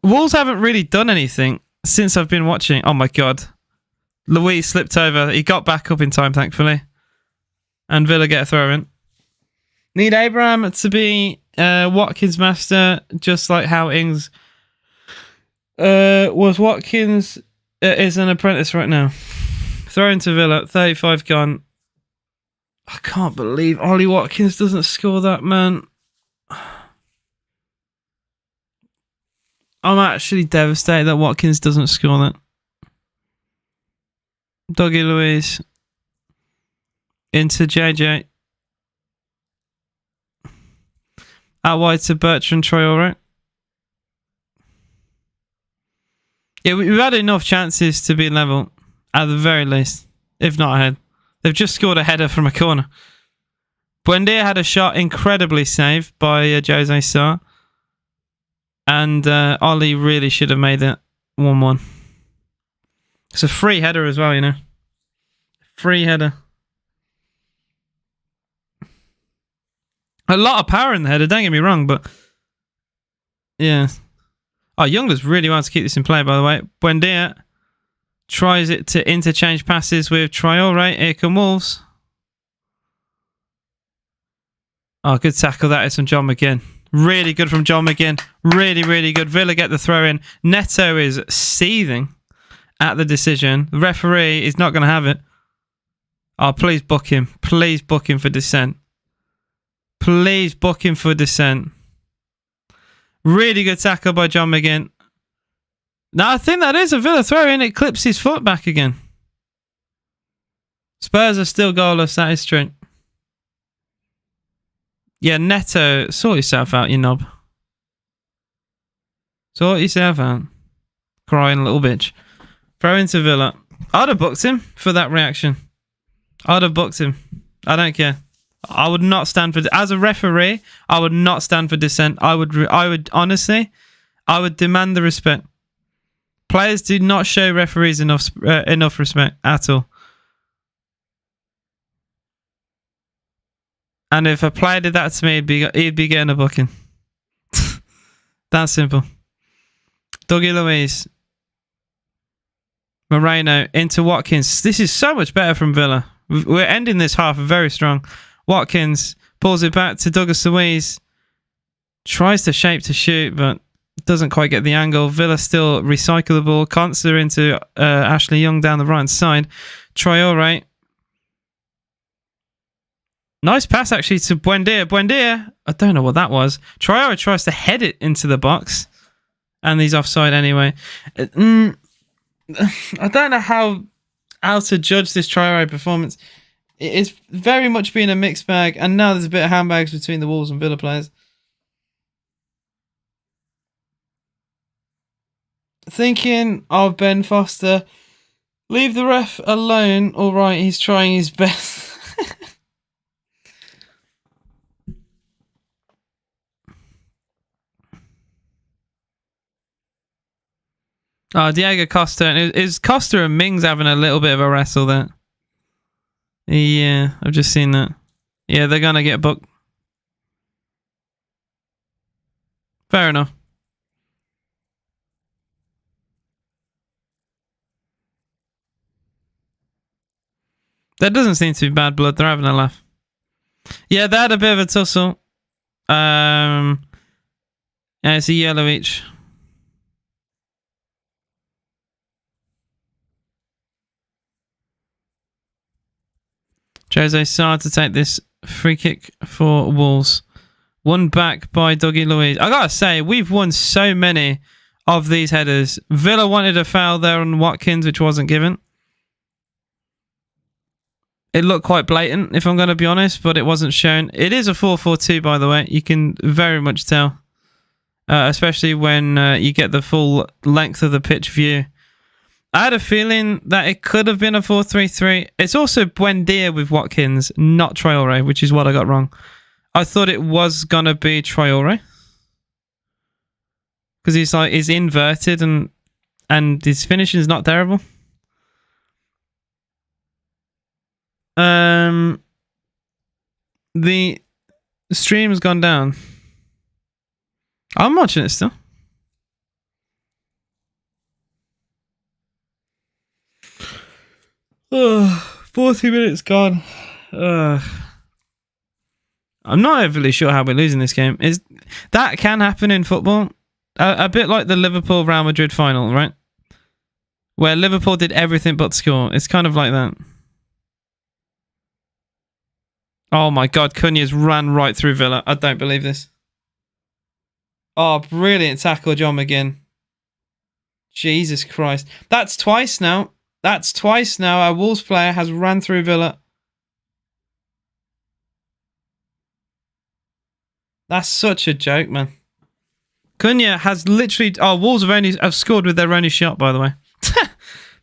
Wolves haven't really done anything since I've been watching. Oh my God. Luis slipped over. He got back up in time, thankfully. And Villa get a throw in. Need Abraham to be Watkins' master, just like how Ings was. Watkins is an apprentice right now. Throw into Villa. 35 gone. I can't believe Ollie Watkins doesn't score that, man. I'm actually devastated that Watkins doesn't score that. Doggy Luiz into JJ. Out wide to Bertrand Traore. Yeah, we've had enough chances to be level, at the very least, if not ahead. They've just scored a header from a corner. Buendia had a shot incredibly saved by Jose Sarr. And Ollie really should have made it 1-1. It's a free header as well, you know. Free header. A lot of power in the header, don't get me wrong, but... yeah. Oh, Youngler's really wants to keep this in play, by the way. Buendia tries it to interchange passes with Traore. Here come Wolves. Oh, good tackle that is from John McGinn. Really good from John McGinn. Really, really good. Villa get the throw in. Neto is seething at the decision. The referee is not going to have it. Oh, please book him. Please book him for dissent. Please book him for dissent. Really good tackle by John McGinn. Now, I think that is a Villa throw in. It clips his foot back again. Spurs are still goalless. That is true. Yeah, Neto, sort yourself out, you knob. Sort yourself out. Crying little bitch. Throw into Villa. I'd have booked him for that reaction. I'd have booked him. I don't care. I would not stand for... as a referee, I would not stand for dissent. I would honestly, I would demand the respect. Players do not show referees enough respect at all. And if a player did that to me, he'd be getting a booking. That's simple. Dougie Luiz. Moreno into Watkins. This is so much better from Villa. We're ending this half very strong. Watkins pulls it back to Douglas Luiz. Tries to shape to shoot, but doesn't quite get the angle. Villa still recyclable. Conser into Ashley Young down the right side. Traore. Nice pass, actually, to Buendia. Buendia, I don't know what that was. Traore tries to head it into the box. And he's offside anyway. I don't know how to judge this Traore performance. It's very much been a mixed bag. And now there's a bit of handbags between the Wolves and Villa players. Thinking of Ben Foster. Leave the ref alone. All right, he's trying his best. Oh, Diego Costa. Is Costa and Mings having a little bit of a wrestle there? Yeah, I've just seen that. Yeah, they're going to get booked. Fair enough. That doesn't seem to be bad blood. They're having a laugh. Yeah, they had a bit of a tussle. Yeah, it's a yellow each. Jose Sarr to take this Free kick for Wolves. Won back by Dougie Luiz. I gotta say, we've won so many of these headers. Villa wanted a foul there on Watkins, which wasn't given. It looked quite blatant, if I'm going to be honest, but it wasn't shown. It is a 4-4-2, by the way. You can very much tell, especially when you get the full length of the pitch view. I had a feeling that it could have been a 4-3-3. It's also Buendia with Watkins, not Traore, which is what I got wrong. I thought it was going to be Traore, because he's inverted and his finishing is not terrible. The stream has gone down. I'm watching it still. Oh, 40 minutes gone. I'm not overly sure how we're losing this game. That can happen in football. A bit like the Liverpool Real Madrid final, right? Where Liverpool did everything but score. It's kind of like that. Oh my God, Cunha's ran right through Villa. I don't believe this. Oh, brilliant tackle, John McGinn. Jesus Christ. That's twice now. That's twice now a Wolves player has ran through Villa. That's such a joke, man. Cunha has literally... Oh, Wolves have scored with their only shot, by the way.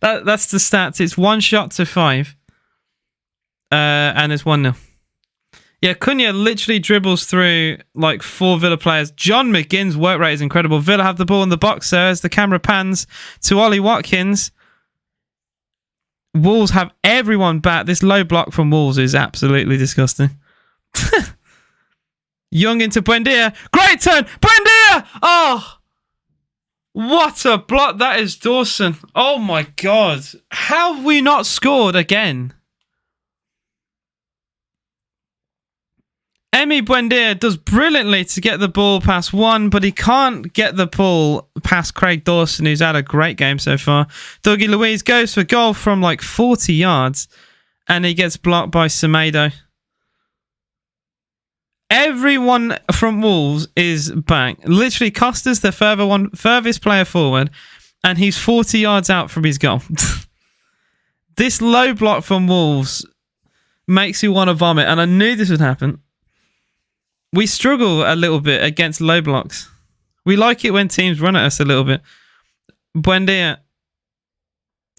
That's the stats. It's 1 shot to 5. And it's 1-0. Yeah, Cunha literally dribbles through like 4 Villa players. John McGinn's work rate is incredible. Villa have the ball in the box there as the camera pans to Ollie Watkins. Wolves have everyone back. This low block from Wolves is absolutely disgusting. Young into Buendia. Great turn. Buendia! Oh! What a block. That is Dawson. Oh my God. How have we not scored again? Emi Buendia does brilliantly to get the ball past one, but he can't get the ball past Craig Dawson, who's had a great game so far. Dougie Luiz goes for goal from like 40 yards, and he gets blocked by Semedo. Everyone from Wolves is back. Literally, Costa's the furthest player forward, and he's 40 yards out from his goal. This low block from Wolves makes you want to vomit, and I knew this would happen. We struggle a little bit against low blocks. We like it when teams run at us a little bit. Buendia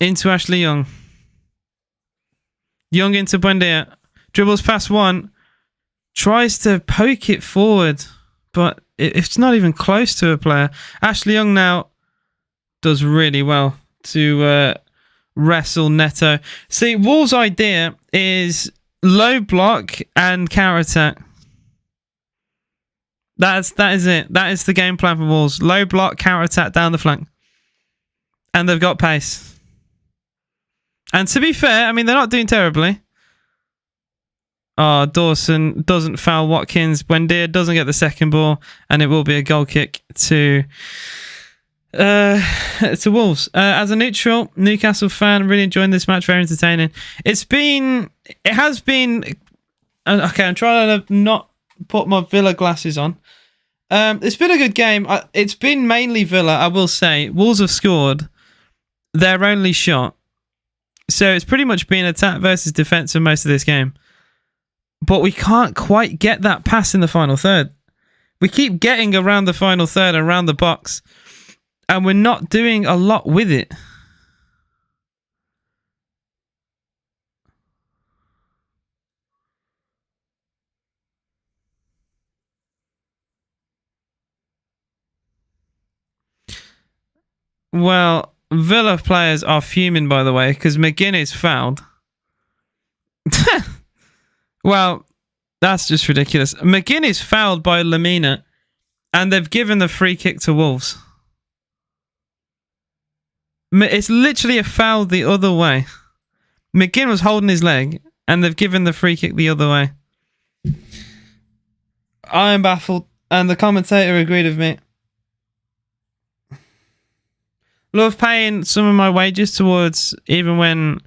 into Ashley Young. Young into Buendia. Dribbles past one. Tries to poke it forward, but it's not even close to a player. Ashley Young now does really well to wrestle Neto. See, Wolves' idea is low block and counter attack. That is it. That is the game plan for Wolves. Low block, counter attack down the flank. And they've got pace. And to be fair, I mean, they're not doing terribly. Oh, Dawson doesn't foul Watkins. Buendia doesn't get the second ball. And it will be a goal kick to Wolves. As a neutral Newcastle fan, really enjoying this match. Very entertaining. It has been... Okay, I'm trying to not put my Villa glasses on. It's been a good game. It's been mainly Villa, I will say. Wolves have scored their only shot. So it's pretty much been attack versus defence for most of this game. But we can't quite get that pass in the final third. We keep getting around the final third, around the box, and we're not doing a lot with it. Well, Villa players are fuming, by the way, because McGinn is fouled. Well, that's just ridiculous. McGinn is fouled by Lamina, and they've given the free kick to Wolves. It's literally a foul the other way. McGinn was holding his leg, and they've given the free kick the other way. I am baffled, and the commentator agreed with me. Love paying some of my wages towards, even when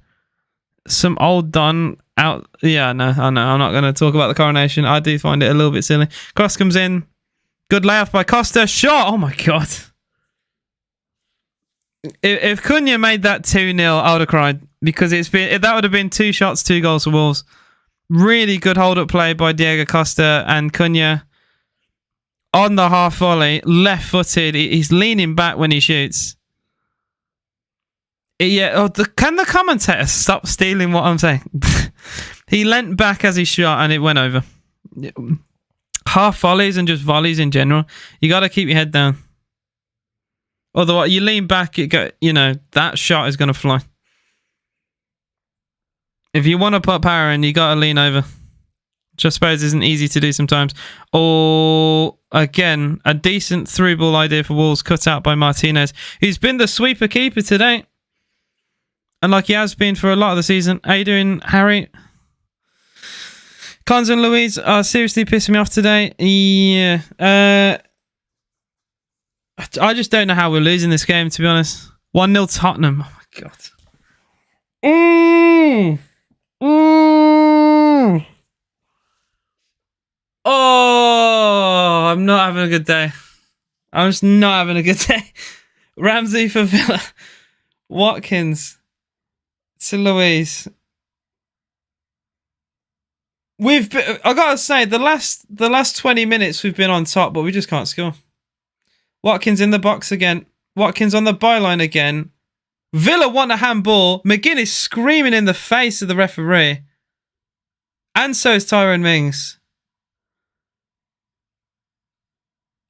some old Don out. Yeah, no, I know. I'm not going to talk about the coronation. I do find it a little bit silly. Cross comes in. Good layoff by Costa. Shot. Oh my god. If Cunha made that 2-0, I would have cried because that would have been 2 shots, 2 goals for Wolves. Really good hold-up play by Diego Costa, and Cunha on the half volley, left-footed. He's leaning back when he shoots. Yeah, can the commentator stop stealing what I'm saying? He leant back as he shot, and it went over. Half volleys and just volleys in general, you got to keep your head down. Otherwise, you lean back, that shot is going to fly. If you want to put power in, you got to lean over. Which I suppose isn't easy to do sometimes. Or, again, a decent through ball idea for Wolves, cut out by Martinez, who's been the sweeper keeper today. And like he has been for a lot of the season. How you doing, Harry? Cons and Louise are seriously pissing me off today. Yeah. I just don't know how we're losing this game, to be honest. 1-0 Tottenham. Oh, my God. Oh, I'm not having a good day. I'm just not having a good day. Ramsey for Villa. Watkins to Louise. I gotta say, the last 20 minutes we've been on top, but we just can't score. Watkins in the box again. Watkins on the byline again. Villa want a handball. McGinn is screaming in the face of the referee. And so is Tyrone Mings.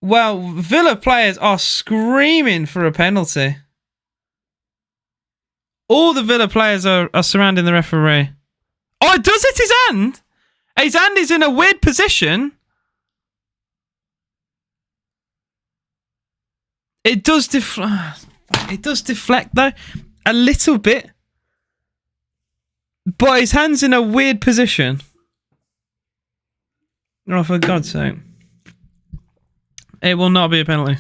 Well, Villa players are screaming for a penalty. All the Villa players are surrounding the referee. Oh, it does hit his hand. His hand is in a weird position. It does deflect though, a little bit. But his hand's in a weird position. Oh, for God's sake. It will not be a penalty.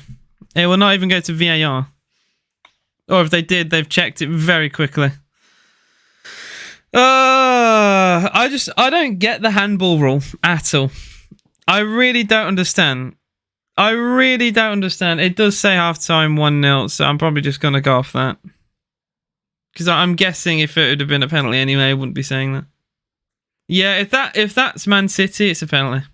It will not even go to VAR. Or if they did, they've checked it very quickly. I don't get the handball rule at all. I really don't understand. It does say half-time 1-0, so I'm probably just going to go off that. Because I'm guessing if it would have been a penalty anyway, I wouldn't be saying that. Yeah, if that's Man City, it's a penalty.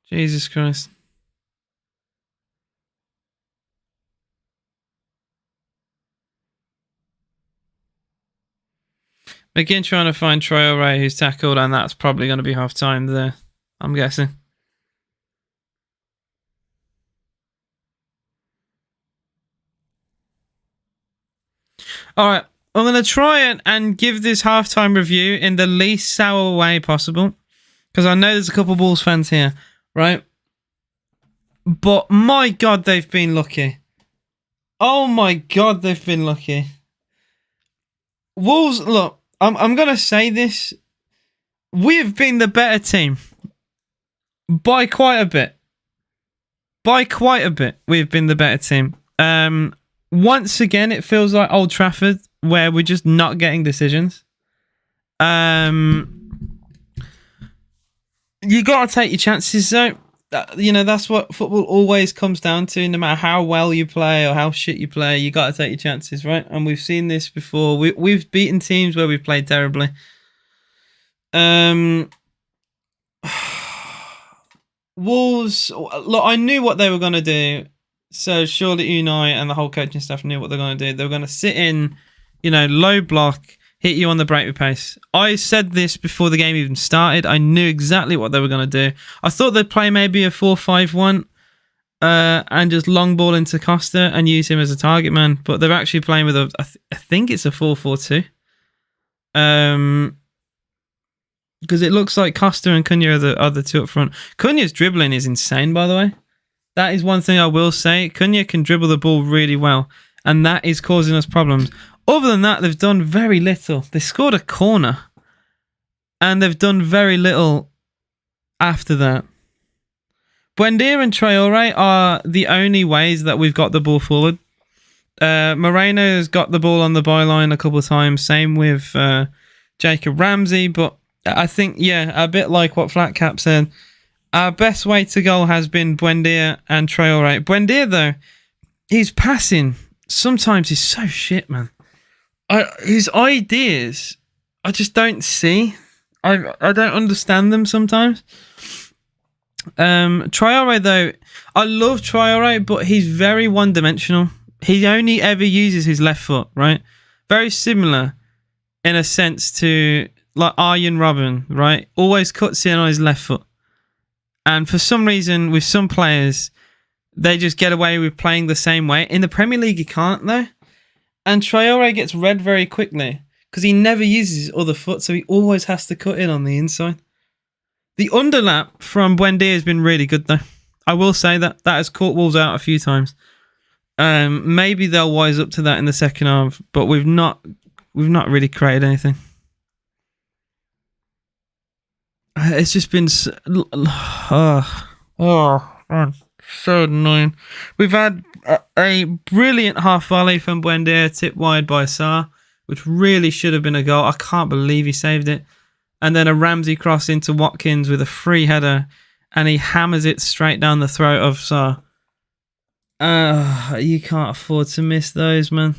Jesus Christ. McGinn trying to find Traore, who's tackled, and that's probably going to be half-time there, I'm guessing. All right, I'm going to try and give this half-time review in the least sour way possible, because I know there's a couple of Wolves fans here, right? But my God, they've been lucky. Oh my God, they've been lucky. Wolves, look, I'm going to say this. We've been the better team. By quite a bit. We've been the better team. Once again, it feels like Old Trafford, where we're just not getting decisions. You got to take your chances, though. That's what football always comes down to. No matter how well you play or how shit you play, you got to take your chances, right? And we've seen this before. We've beaten teams where we've played terribly. Wolves, look, I knew what they were going to do. So surely Unai and the whole coaching staff knew what they're going to do. They were going to sit in, low block, hit you on the break with pace. I said this before the game even started. I knew exactly what they were going to do. I thought they'd play maybe a 4-5-1 and just long ball into Costa and use him as a target man. But they're actually playing with I think it's a 4-4-2. Because it looks like Costa and Cunha are the two up front. Cunha's dribbling is insane, by the way. That is one thing I will say. Cunha can dribble the ball really well, and that is causing us problems. Other than that, they've done very little. They scored a corner. and they've done very little after that. Buendia and Traore are the only ways that we've got the ball forward. Moreno's got the ball on the byline a couple of times. Same with Jacob Ramsey. But I think, a bit like what Flatcap said, our best way to goal has been Buendia and Traore. Buendia, though, his passing sometimes is so shit, man. His ideas, I just don't see. I don't understand them sometimes. Traore, though, I love Traore, but he's very one-dimensional. He only ever uses his left foot, right? Very similar in a sense to like Arjen Robben, right? Always cuts in on his left foot. And for some reason, with some players, they just get away with playing the same way. In the Premier League, you can't, though. And Traore gets red very quickly because he never uses his other foot, so he always has to cut in on the inside. The underlap from Buendia has been really good, though. I will say that has caught Wolves out a few times. Maybe they'll wise up to that in the second half, but we've not really created anything. It's just been man, so annoying. We've had a brilliant half volley from Buendia, tipped wide by Sarr, which really should have been a goal. I can't believe he saved it. And then a Ramsey cross into Watkins with a free header, and he hammers it straight down the throat of Sarr. You can't afford to miss those, man.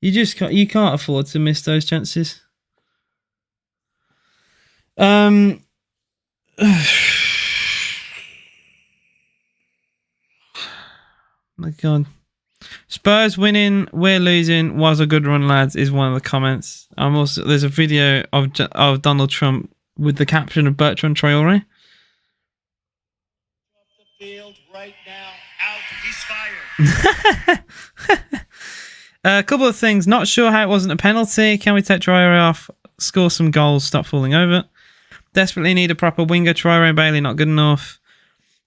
You can't afford to miss those chances. My God. Spurs winning, we're losing, was a good run, lads, is one of the comments. There's a video of Donald Trump with the caption of Bertrand Traore. The field right now, out, he's fired. A couple of things. Not sure how it wasn't a penalty. Can we take Traore off, score some goals, stop falling over? Desperately need a proper winger. Traore and Bailey not good enough.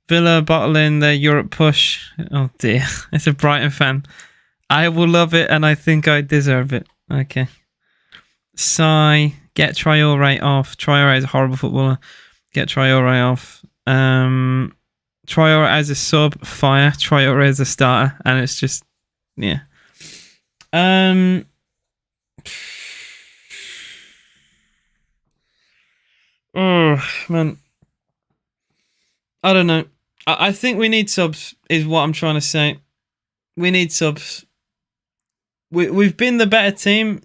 Villa bottling their Europe push. Oh dear, it's a Brighton fan. I will love it, and I think I deserve it. Okay. Sigh. Get Traore off. Traore is a horrible footballer. Get Traore off. Traore as a sub, fire. Traore as a starter, and it's just, yeah. Oh man, I don't know. I think we need subs, is what I'm trying to say. We need subs. We've been the better team,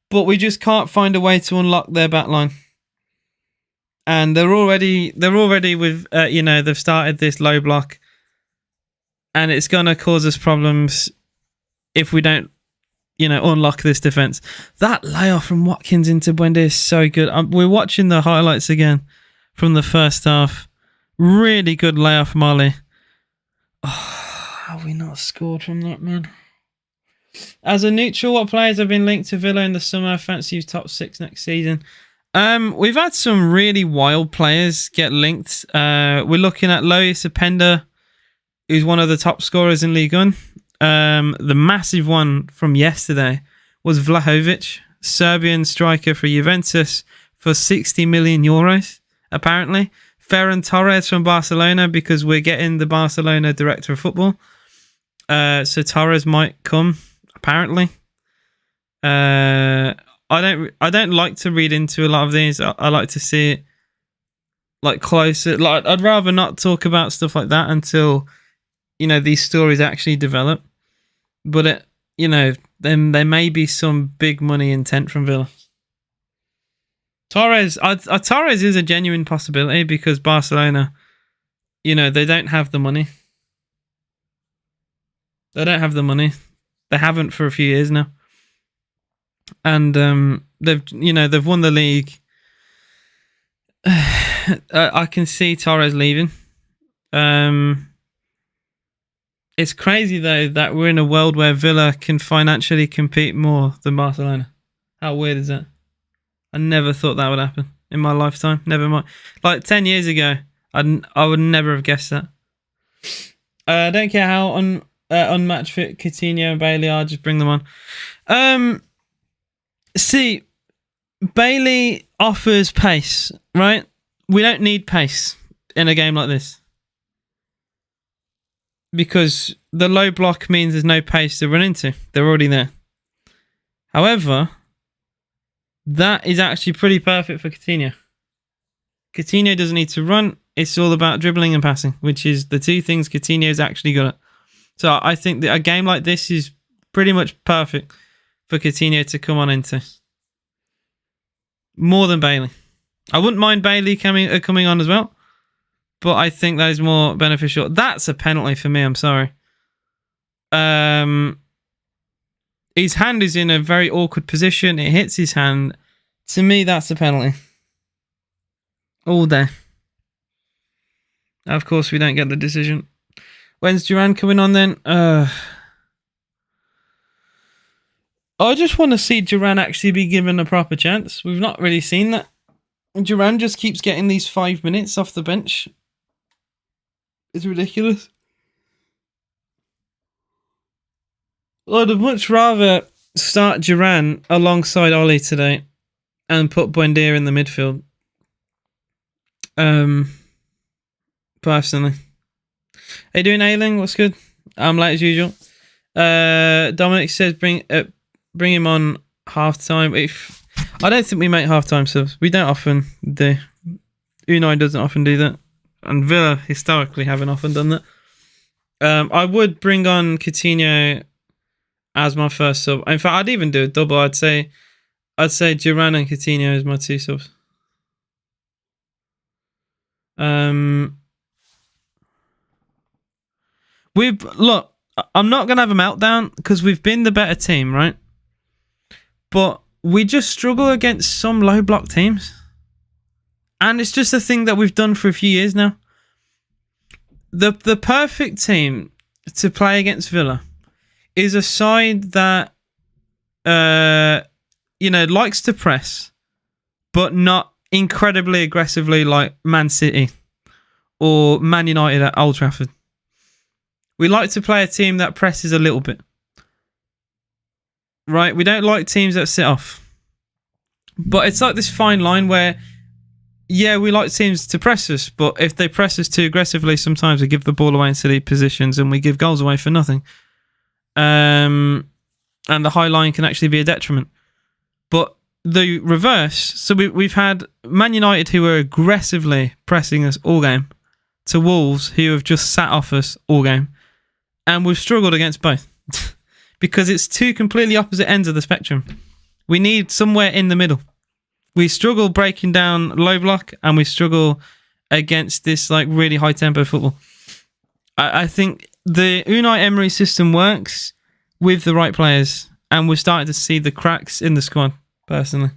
but we just can't find a way to unlock their backline. And they're already with they've started this low block, and it's gonna cause us problems if we don't unlock this defense. That layoff from Watkins into Buendia is so good. We're watching the highlights again from the first half. Really good layoff from Ollie. Oh, have we not scored from that, man? As a neutral, what players have been linked to Villa in the summer? Fancy you top 6 next season. We've had some really wild players get linked. We're looking at Lois Openda, who's one of the top scorers in Ligue 1. The massive one from yesterday was Vlahovic, Serbian striker for Juventus, for 60 million euros, apparently. Ferran Torres from Barcelona, because we're getting the Barcelona director of football. So Torres might come, apparently. I don't like to read into a lot of these. I like to see it like closer. Like I'd rather not talk about stuff like that until these stories actually develop. But then there may be some big money intent from Villa. Torres is a genuine possibility because Barcelona, they don't have the money. They don't have the money. They haven't for a few years now. And they've won the league. I can see Torres leaving. It's crazy though that we're in a world where Villa can financially compete more than Barcelona. How weird is that? I never thought that would happen in my lifetime. Never mind. Like 10 years ago, I would never have guessed that. I don't care how unmatched fit Coutinho and Bailey are. Just bring them on. See, Bailey offers pace, right? We don't need pace in a game like this. Because the low block means there's no pace to run into. They're already there. However, that is actually pretty perfect for Coutinho. Coutinho doesn't need to run. It's all about dribbling and passing, which is the two things Coutinho's actually good at. So I think that a game like this is pretty much perfect for Coutinho to come on into. More than Bailey. I wouldn't mind Bailey coming on as well, but I think that is more beneficial. That's a penalty for me. I'm sorry. His hand is in a very awkward position. It hits his hand. To me, that's a penalty. All day. Of course, we don't get the decision. When's Duran coming on then? I just want to see Duran actually be given a proper chance. We've not really seen that. Duran just keeps getting these 5 minutes off the bench. It's ridiculous. I'd have much rather start Duran alongside Ollie today and put Buendia in the midfield. Personally. How you doing, Ailing? What's good? I'm late as usual. Dominic says bring him on half time. I don't think we make half time subs. We don't often do. Unai doesn't often do that, and Villa historically haven't often done that. I would bring on Coutinho as my first sub. In fact, I'd even do a double. I'd say Duran and Coutinho as my two subs. Look, I'm not gonna have a meltdown because we've been the better team, right? But we just struggle against some low block teams, and it's just a thing that we've done for a few years now. The perfect team to play against Villa is a side that likes to press, but not incredibly aggressively like Man City or Man United at Old Trafford. We like to play a team that presses a little bit. Right? We don't like teams that sit off. But it's like this fine line where, yeah, we like teams to press us, but if they press us too aggressively, sometimes we give the ball away in silly positions and we give goals away for nothing. And the high line can actually be a detriment. But the reverse, so we've had Man United who are aggressively pressing us all game, to Wolves who have just sat off us all game. And we've struggled against both because it's two completely opposite ends of the spectrum. We need somewhere in the middle. We struggle breaking down low block and we struggle against this like really high tempo football. I think the Unai Emery system works with the right players and we're starting to see the cracks in the squad, personally.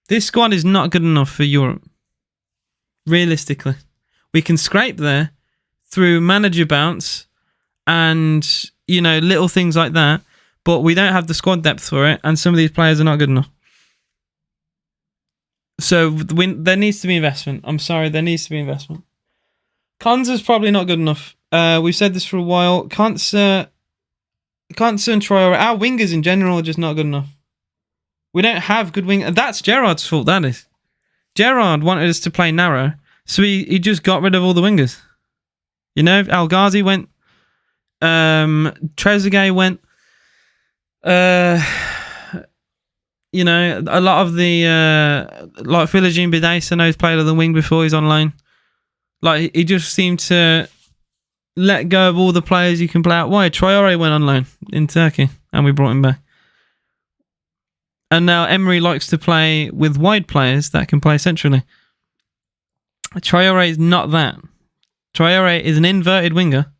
This squad is not good enough for Europe. Realistically. We can scrape there through manager bounce and, little things like that, but we don't have the squad depth for it, and some of these players are not good enough. So there needs to be investment. I'm sorry, there needs to be investment. Konza's probably not good enough. We've said this for a while. Konza and Traore, our wingers in general are just not good enough. We don't have good wing. That's Gerrard's fault, that is. Gerrard wanted us to play narrow, so he just got rid of all the wingers. El Ghazi went. Trezeguet went. A lot of the like Philogene Bidace, I know he's played on the wing before, he's on loan. Like he just seemed to let go of all the players you can play out wide. Traore went on loan in Turkey and we brought him back. And now Emery likes to play with wide players that can play centrally. Traore is not that. Traore is an inverted winger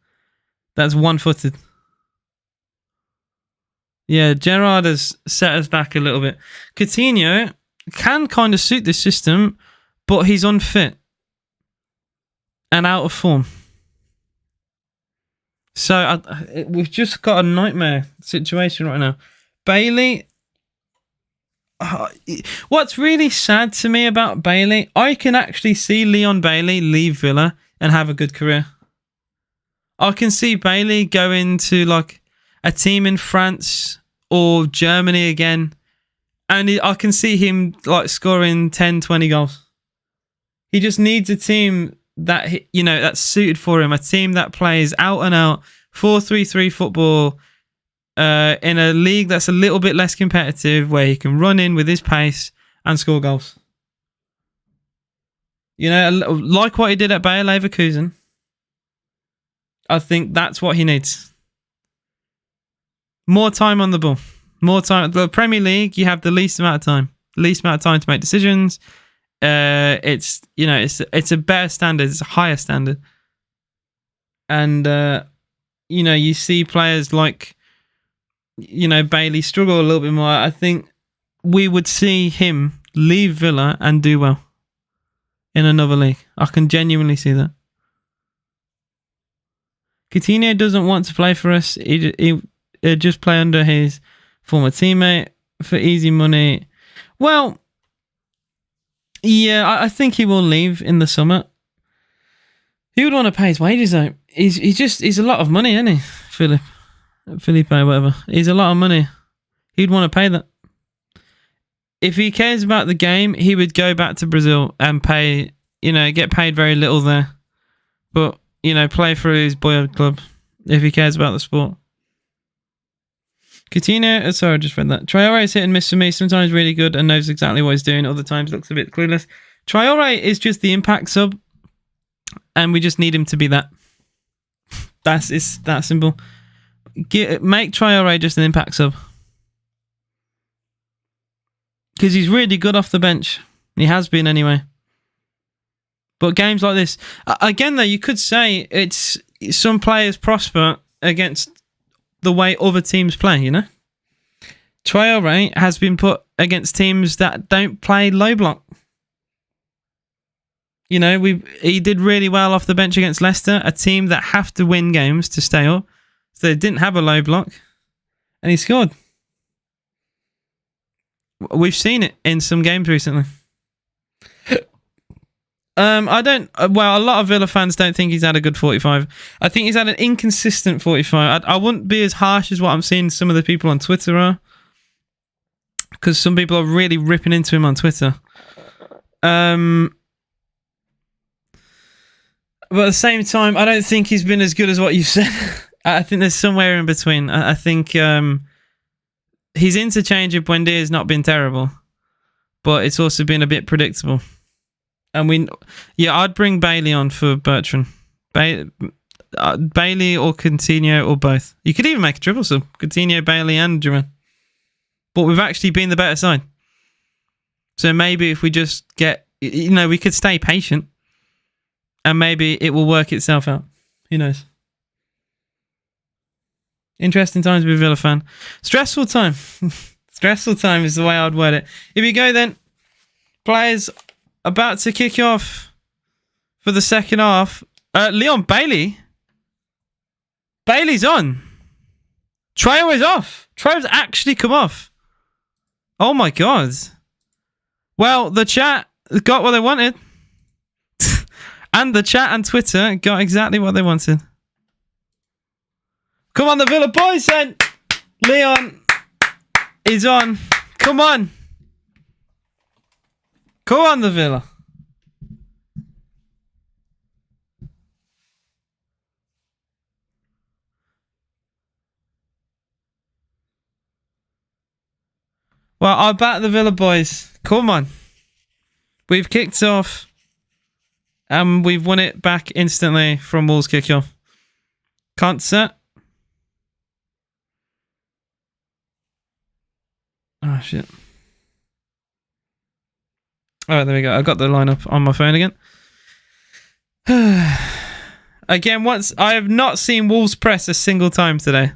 that's one-footed. Yeah, Gerrard has set us back a little bit. Coutinho can kind of suit this system, but he's unfit and out of form. So we've just got a nightmare situation right now. Bailey... what's really sad to me about Bailey, I can actually see Leon Bailey leave Villa and have a good career. I can see Bailey going to like a team in France or Germany again And I can see him like scoring 10, 20 goals. He just needs a team that, you know, that's suited for him. A team that plays out and out 4-3-3 football in a league that's a little bit less competitive, where he can run in with his pace and score goals. You know, like what he did at Bayer Leverkusen. I think that's what he needs. More time on the ball. More time. The Premier League, you have the least amount of time. Least amount of time to make decisions. It's, you know, it's a better standard. It's a higher standard. And, you know, you see players like, you know, Bailey struggle a little bit more. I think we would see him leave Villa and do well in another league. I can genuinely see that. Coutinho doesn't want to play for us. He just play under his former teammate for easy money. Well, yeah, I think he will leave in the summer. He would want to pay his wages though. He's a lot of money, isn't he, Felipe, whatever. He's a lot of money. He'd want to pay that. If he cares about the game, he would go back to Brazil and pay, you know, get paid very little there. But, you know, play for his boyhood club if he cares about the sport. Coutinho, sorry, I just read that. Traore is hit and miss for me. Sometimes really good and knows exactly what he's doing. Other times looks a bit clueless. Traore is just the impact sub, and we just need him to be that. It's that simple. Make Traore just an impact sub. Because he's really good off the bench. He has been anyway. But games like this, again though, you could say it's some players prosper against the way other teams play, you know? Traore has been put against teams that don't play low block. You know, he did really well off the bench against Leicester, a team that have to win games to stay up. So they didn't have a low block. And he scored. We've seen it in some games recently. A lot of Villa fans don't think he's had a good 45. I think he's had an inconsistent 45. I wouldn't be as harsh as what I'm seeing some of the people on Twitter are. Because some people are really ripping into him on Twitter. But at the same time, I don't think he's been as good as what you said. I think there's somewhere in between. I think his interchange of Buendia has not been terrible. But it's also been a bit predictable. And I'd bring Bailey on for Bertrand. Bailey or Coutinho or both. You could even make a triple sub. Coutinho, Bailey and Duran. But we've actually been the better side. So maybe if we just get, you know, we could stay patient. And maybe it will work itself out. Who knows? Interesting times to be a Villa fan. Stressful time. Stressful time is the way I'd word it. Here we go then. Players about to kick off for the second half. Leon Bailey. Bailey's on. Traore's off. Traore's actually come off. Oh my god. Well, the chat got what they wanted. And the chat and Twitter got exactly what they wanted. Come on, the Villa boys then. Leon is on. Come on. Come on, the Villa. Well, I'll back the Villa boys. Come on. We've kicked off. And we've won it back instantly from Wolves kickoff. Can't set. Oh, shit. Alright, there we go. I got the lineup on my phone again. Again, once I have not seen Wolves press a single time today,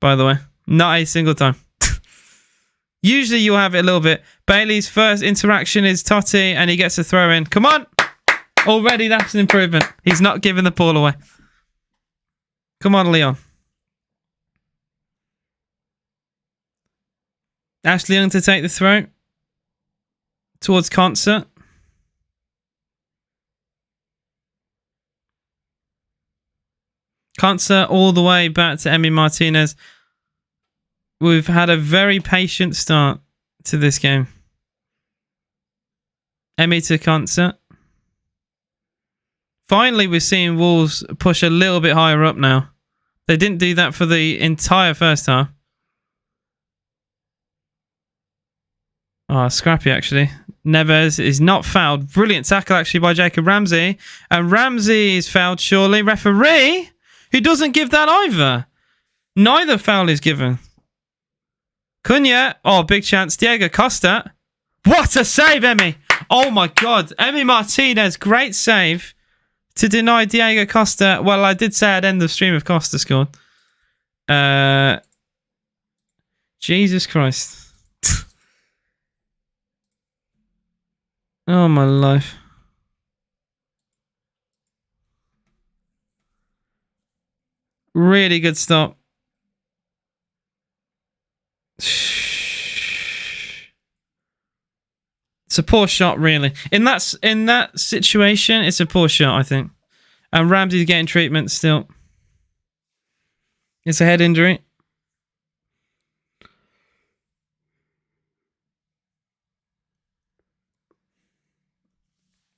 by the way. Not a single time. Usually you'll have it a little bit. Bailey's first interaction is Totti and he gets a throw in. Come on! Already that's an improvement. He's not giving the ball away. Come on, Leon. Ashley Young to take the throw. Towards Concert. Concert all the way back to Emi Martinez. We've had a very patient start. to this game. Emmy to concert. Finally, we're seeing Wolves push a little bit higher up now. They didn't do that for the entire first half. Oh, scrappy actually. Neves is not fouled. Brilliant tackle actually by Jacob Ramsey. And Ramsey is fouled surely. Referee, who doesn't give that either. Neither foul is given. Cunha. Oh, big chance. Diego Costa. What a save, Emmy. Oh my God. Emmy Martinez, great save to deny Diego Costa. Well, I did say I'd end the stream if Costa scored. Jesus Christ. Oh my life. Really good stop. It's a poor shot, really. In that situation, it's a poor shot, I think. And Ramsey's getting treatment still. It's a head injury.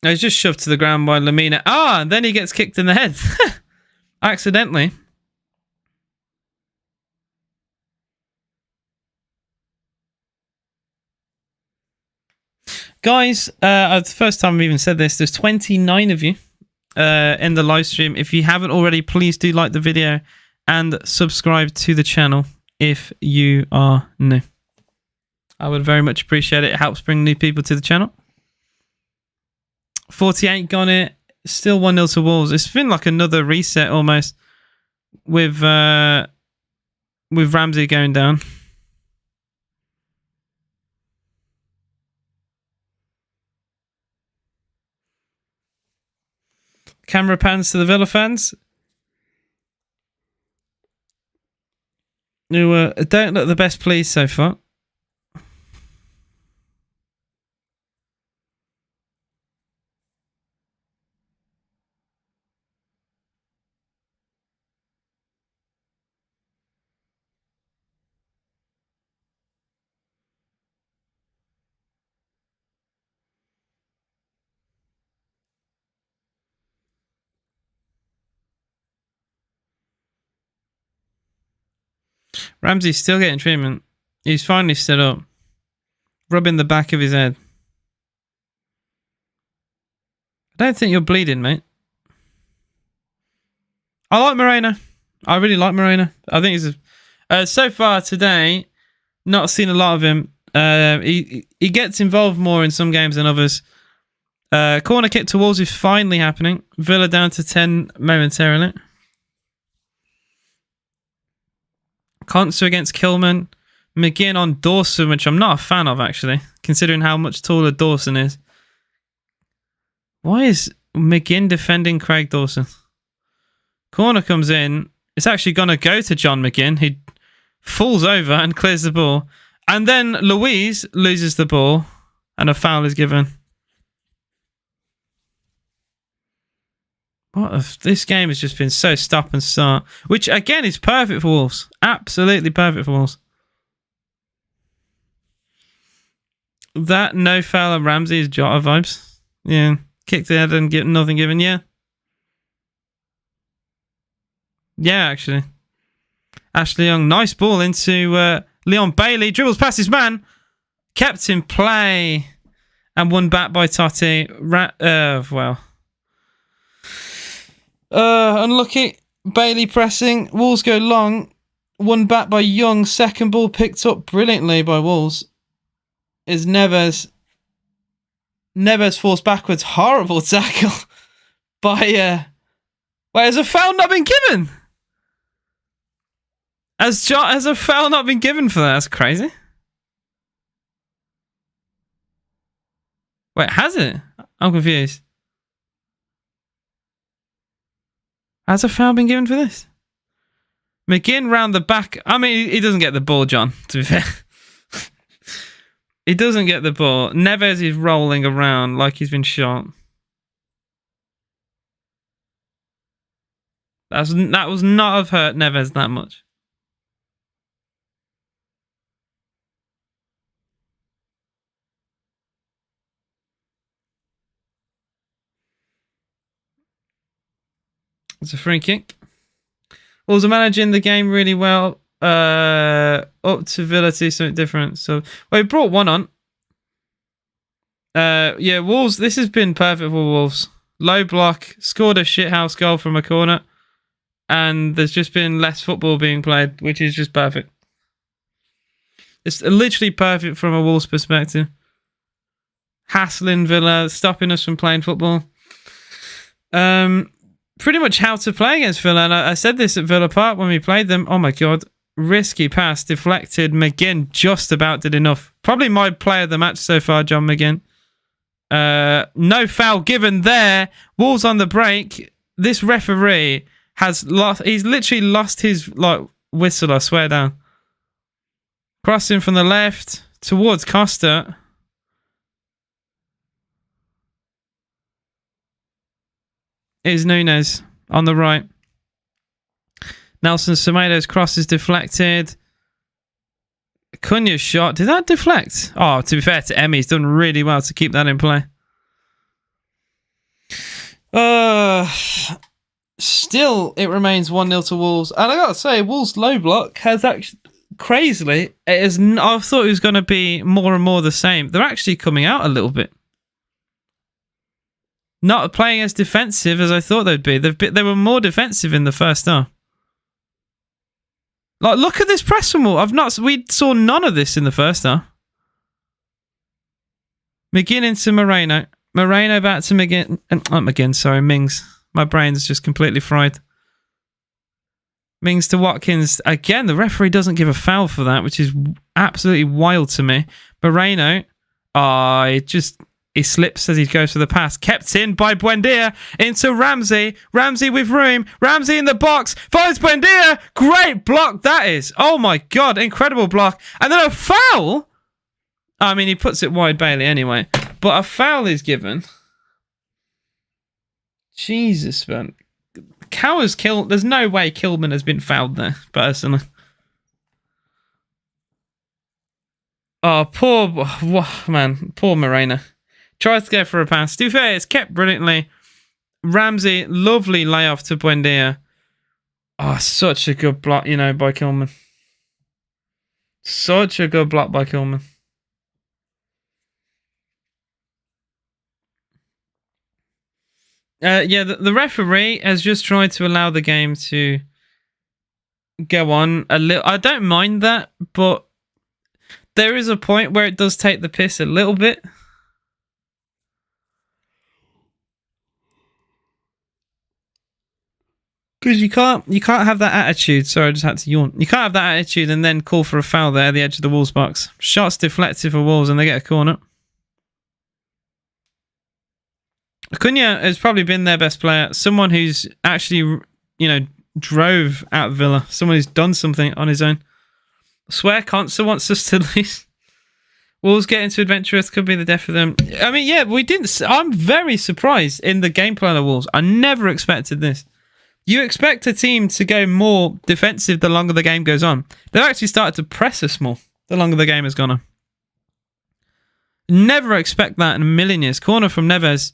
No, he's just shoved to the ground by Lamina. Ah, and then he gets kicked in the head. Accidentally. Guys, the first time I've even said this, there's 29 of you in the live stream. If you haven't already, please do like the video and subscribe to the channel if you are new. I would very much appreciate it. It helps bring new people to the channel. 48 got it. Still 1-0 to Wolves. It's been like another reset almost with Ramsey going down. Camera pans to the Villa fans who don't look the best pleased so far. Ramsey's still getting treatment. He's finally stood up. Rubbing the back of his head. I don't think you're bleeding, mate. I like Moreno. I really like Moreno. I think he's so far today, not seen a lot of him. He gets involved more in some games than others. Corner kick to Wolves is finally happening. Villa down to 10 momentarily. Konsa against Kilman. McGinn on Dawson, which I'm not a fan of, actually, considering how much taller Dawson is. Why is McGinn defending Craig Dawson? Corner comes in. It's actually going to go to John McGinn. He falls over and clears the ball. And then Louise loses the ball and a foul is given. This game has just been so stop and start, which again is perfect for Wolves. Absolutely perfect for Wolves. That no foul on Ramsey is Jota vibes. Yeah, kicked the head and get nothing given. Yeah, actually, Ashley Young, nice ball into Leon Bailey, dribbles past his man, kept in play, and won back by Totti. Unlucky. Bailey pressing. Wolves go long. Won back by Young. Second ball picked up brilliantly by Wolves. Is Neves. Neves falls backwards. Horrible tackle by... Wait, has a foul not been given? Has a foul not been given for that? That's crazy. Wait, has it? I'm confused. Has a foul been given for this? McGinn round the back. I mean, he doesn't get the ball, John, to be fair. He doesn't get the ball. Neves is rolling around like he's been shot. That was not have hurt Neves that much. It's a free kick. Wolves are managing the game really well. Up to Villa to do something different. So, well, he brought one on. Yeah, Wolves. This has been perfect for Wolves. Low block, scored a shithouse goal from a corner, and there's just been less football being played, which is just perfect. It's literally perfect from a Wolves perspective. Hassling Villa, stopping us from playing football. Pretty much how to play against Villa. And I said this at Villa Park when we played them. Oh my god. Risky pass, deflected. McGinn just about did enough. Probably my player of the match so far, John McGinn. No foul given there. Wolves on the break. This referee has lost. He's literally lost his whistle, I swear down. Crossing from the left towards Costa. Is Nunes on the right. Nelson Semedo's cross is deflected. Cunha's shot. Did that deflect? Oh, to be fair to Emmy, he's done really well to keep that in play. Still, it remains 1-0 to Wolves. And I gotta say, Wolves' low block has actually, crazily, I thought it was going to be more and more the same. They're actually coming out a little bit. Not playing as defensive as I thought they'd be. They were more defensive in the first half. Like, look at this press from Wolves. We saw none of this in the first half. McGinn into Moreno. Moreno back to McGinn. Not McGinn, sorry, Mings. My brain's just completely fried. Mings to Watkins. Again, the referee doesn't give a foul for that, which is absolutely wild to me. Moreno. He slips as he goes for the pass. Kept in by Buendia into Ramsey. Ramsey with room. Ramsey in the box. Finds Buendia. Great block that is. Oh my God. Incredible block. And then a foul. I mean, he puts it wide Bailey anyway. But a foul is given. Jesus, man. Cowers kill. There's no way Kilman has been fouled there, personally. Oh, poor Moreno. Tries to go for a pass. To be fair, it's kept brilliantly. Ramsey, lovely layoff to Buendia. Oh, such a good block, by Kilman. Such a good block by Kilman. The referee has just tried to allow the game to go on a little. I don't mind that, but there is a point where it does take the piss a little bit. Because you can't have that attitude. Sorry, I just had to yawn. You can't have that attitude and then call for a foul there at the edge of the Wolves box. Shots deflected for Wolves and they get a corner. Cunha has probably been their best player. Someone who's actually, drove out Villa. Someone who's done something on his own. I swear Consa wants us to lose. Wolves getting too adventurous could be the death of them. I mean, yeah, we didn't. I'm very surprised in the game plan of Wolves. I never expected this. You expect a team to go more defensive the longer the game goes on. They've actually started to press us more the longer the game has gone on. Never expect that in a million years. Corner from Neves.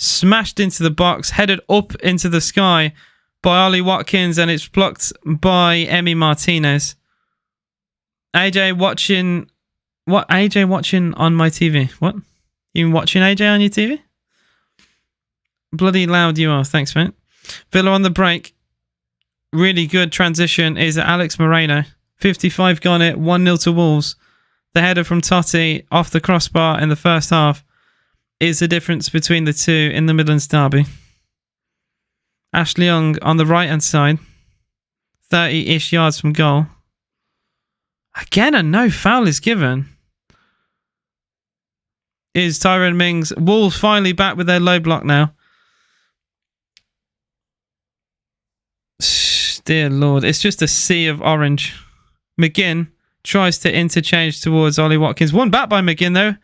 Smashed into the box. Headed up into the sky by Ollie Watkins. And it's blocked by Emi Martinez. AJ watching... What? AJ watching on my TV? What? You watching AJ on your TV? Bloody loud you are. Thanks, mate. Villa on the break. Really good transition is Alex Moreno. 55 gone it. 1-0 to Wolves. The header from Totti off the crossbar in the first half is the difference between the two in the Midlands derby. Ashley Young on the right-hand side. 30-ish yards from goal. Again, a no foul is given. Is Tyrone Mings. Wolves finally back with their low block now. Dear Lord, it's just a sea of orange. McGinn tries to interchange towards Ollie Watkins. One back by McGinn, though,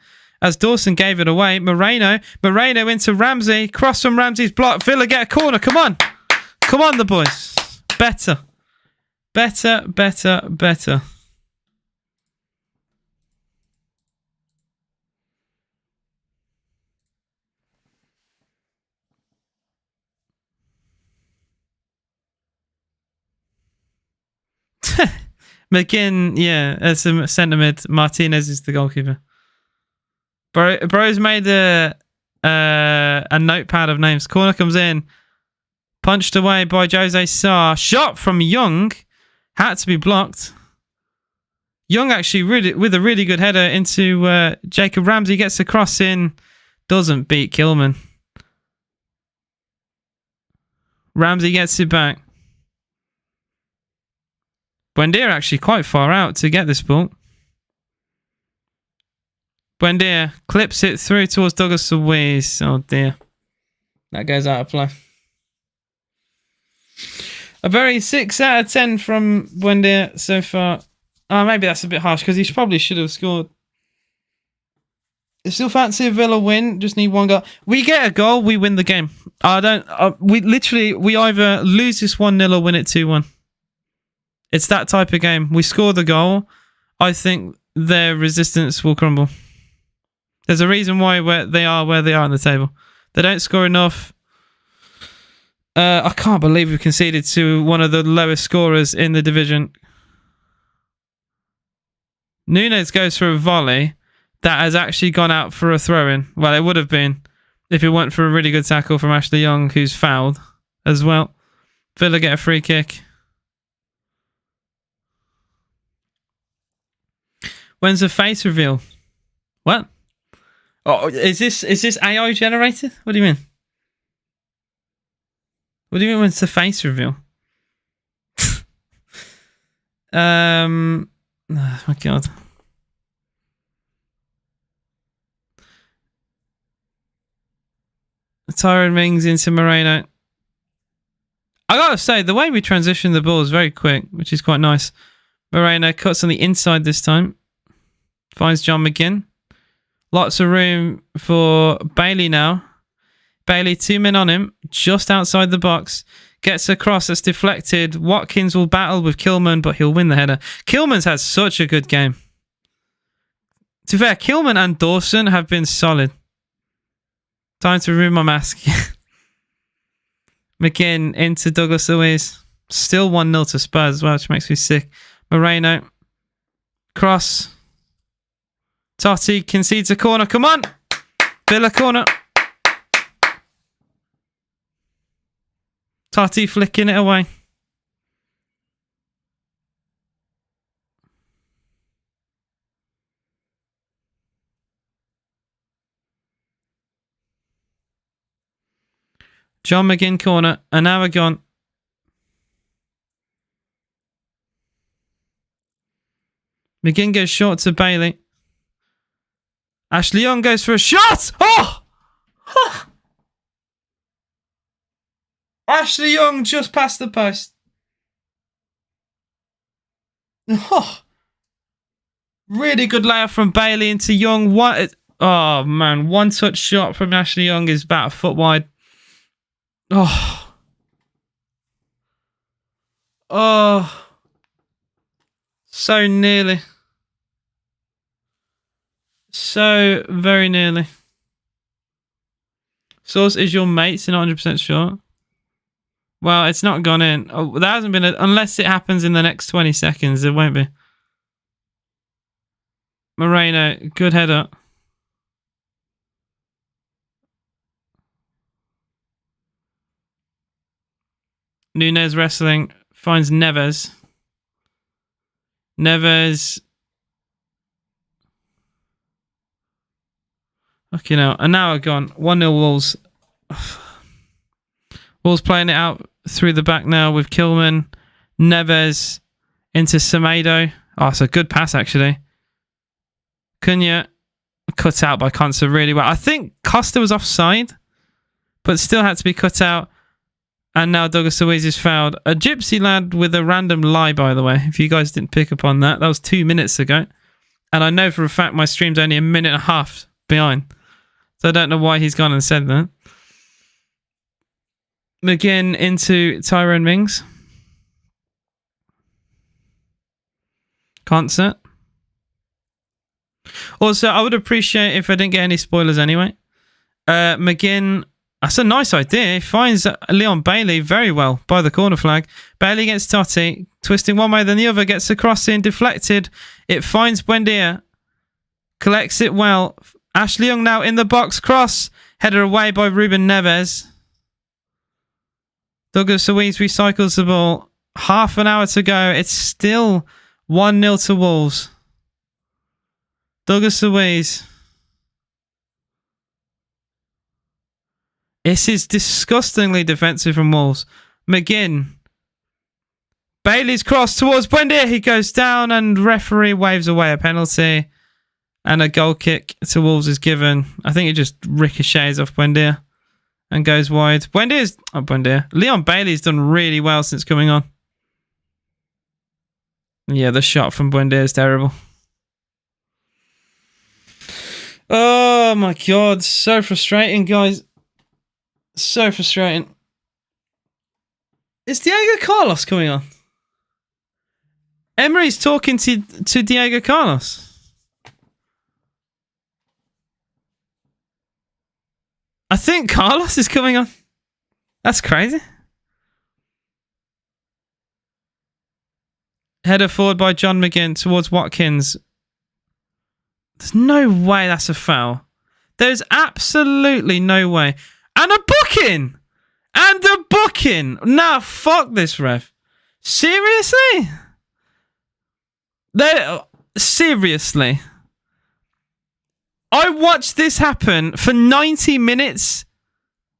as Dawson gave it away. Moreno into Ramsey. Cross from Ramsey's block. Villa get a corner. Come on. Come on, the boys. Better. McGinn, yeah, as a centre mid. Martinez is the goalkeeper. Bro's made a notepad of names. Corner comes in. Punched away by Jose Sarr. Shot from Young. Had to be blocked. Young actually with a really good header into Jacob Ramsey. Gets the cross in. Doesn't beat Kilman. Ramsey gets it back. Buendia actually quite far out to get this ball. Buendia clips it through towards Douglas Luiz. Oh dear. That goes out of play. A very 6 out of 10 from Buendia so far. Oh, maybe that's a bit harsh because he probably should have scored. I still fancy a Villa win. Just need one goal. We get a goal, we win the game. We either lose this 1-0 or win it 2-1. It's that type of game. We score the goal. I think their resistance will crumble. There's a reason why they are where they are on the table. They don't score enough. I can't believe we conceded to one of the lowest scorers in the division. Nunes goes for a volley that has actually gone out for a throw-in. Well, it would have been if it weren't for a really good tackle from Ashley Young, who's fouled as well. Villa get a free kick. When's the face reveal? What? Oh, is this AI generated? What do you mean? What do you mean when's the face reveal? Oh my god. Tyrone Mings into Moreno. I gotta say, the way we transition the ball is very quick, which is quite nice. Moreno cuts on the inside this time. Finds John McGinn. Lots of room for Bailey now. Bailey, 2 men on him, just outside the box. Gets a cross that's deflected. Watkins will battle with Kilman, but he'll win the header. Kilman's had such a good game. To be fair, Kilman and Dawson have been solid. Time to remove my mask. McGinn into Douglas Luiz. Still 1-0 to Spurs as well, which makes me sick. Moreno. Cross. Totti concedes a corner. Come on! Villa corner. Totti flicking it away. John McGinn corner. An hour gone. McGinn goes short to Bailey. Ashley Young goes for a shot. Oh! Ashley Young just past the post. Oh. Really good layout from Bailey into Young. Oh man, one touch shot from Ashley Young is about a foot wide. Oh. Oh. So nearly. So very nearly. Source is your mates, you're not 100% sure. Well, it's not gone in. Oh, that hasn't been unless it happens in the next 20 seconds, it won't be. Moreno, good header. Nunes wrestling, finds Neves. Neves. Okay, now an hour gone. 1-0 Wolves. Wolves playing it out through the back now with Kilman. Neves into Semedo. Oh, it's a good pass actually. Cunha cut out by Consa really well. I think Costa was offside, but still had to be cut out. And now Douglas Luiz is fouled. A gypsy lad with a random lie, by the way. If you guys didn't pick up on that. That was 2 minutes ago. And I know for a fact my stream's only a minute and a half behind. So I don't know why he's gone and said that. McGinn into Tyrone Mings. Concert. Also, I would appreciate if I didn't get any spoilers anyway. McGinn, that's a nice idea. He finds Leon Bailey very well by the corner flag. Bailey gets Totti. Twisting one way then the other, gets a crossing, deflected. It finds Buendia. Collects it well. Ashley Young now in the box. Cross. Header away by Ruben Neves. Douglas Luiz recycles the ball. Half an hour to go. It's still 1-0 to Wolves. Douglas Luiz. This is disgustingly defensive from Wolves. McGinn. Bailey's cross towards Buendia. He goes down and referee waves away a penalty. And a goal kick to Wolves is given. I think it just ricochets off Buendia and goes wide. Buendia. Leon Bailey's done really well since coming on. Yeah, the shot from Buendia is terrible. Oh my God. So frustrating, guys. So frustrating. Is Diego Carlos coming on? Emery's talking to Diego Carlos. I think Carlos is coming on. That's crazy. Header forward by John McGinn towards Watkins. There's no way that's a foul. There's absolutely no way. And a booking! And a booking! Nah, fuck this, ref. Seriously? Seriously? I watched this happen for 90 minutes.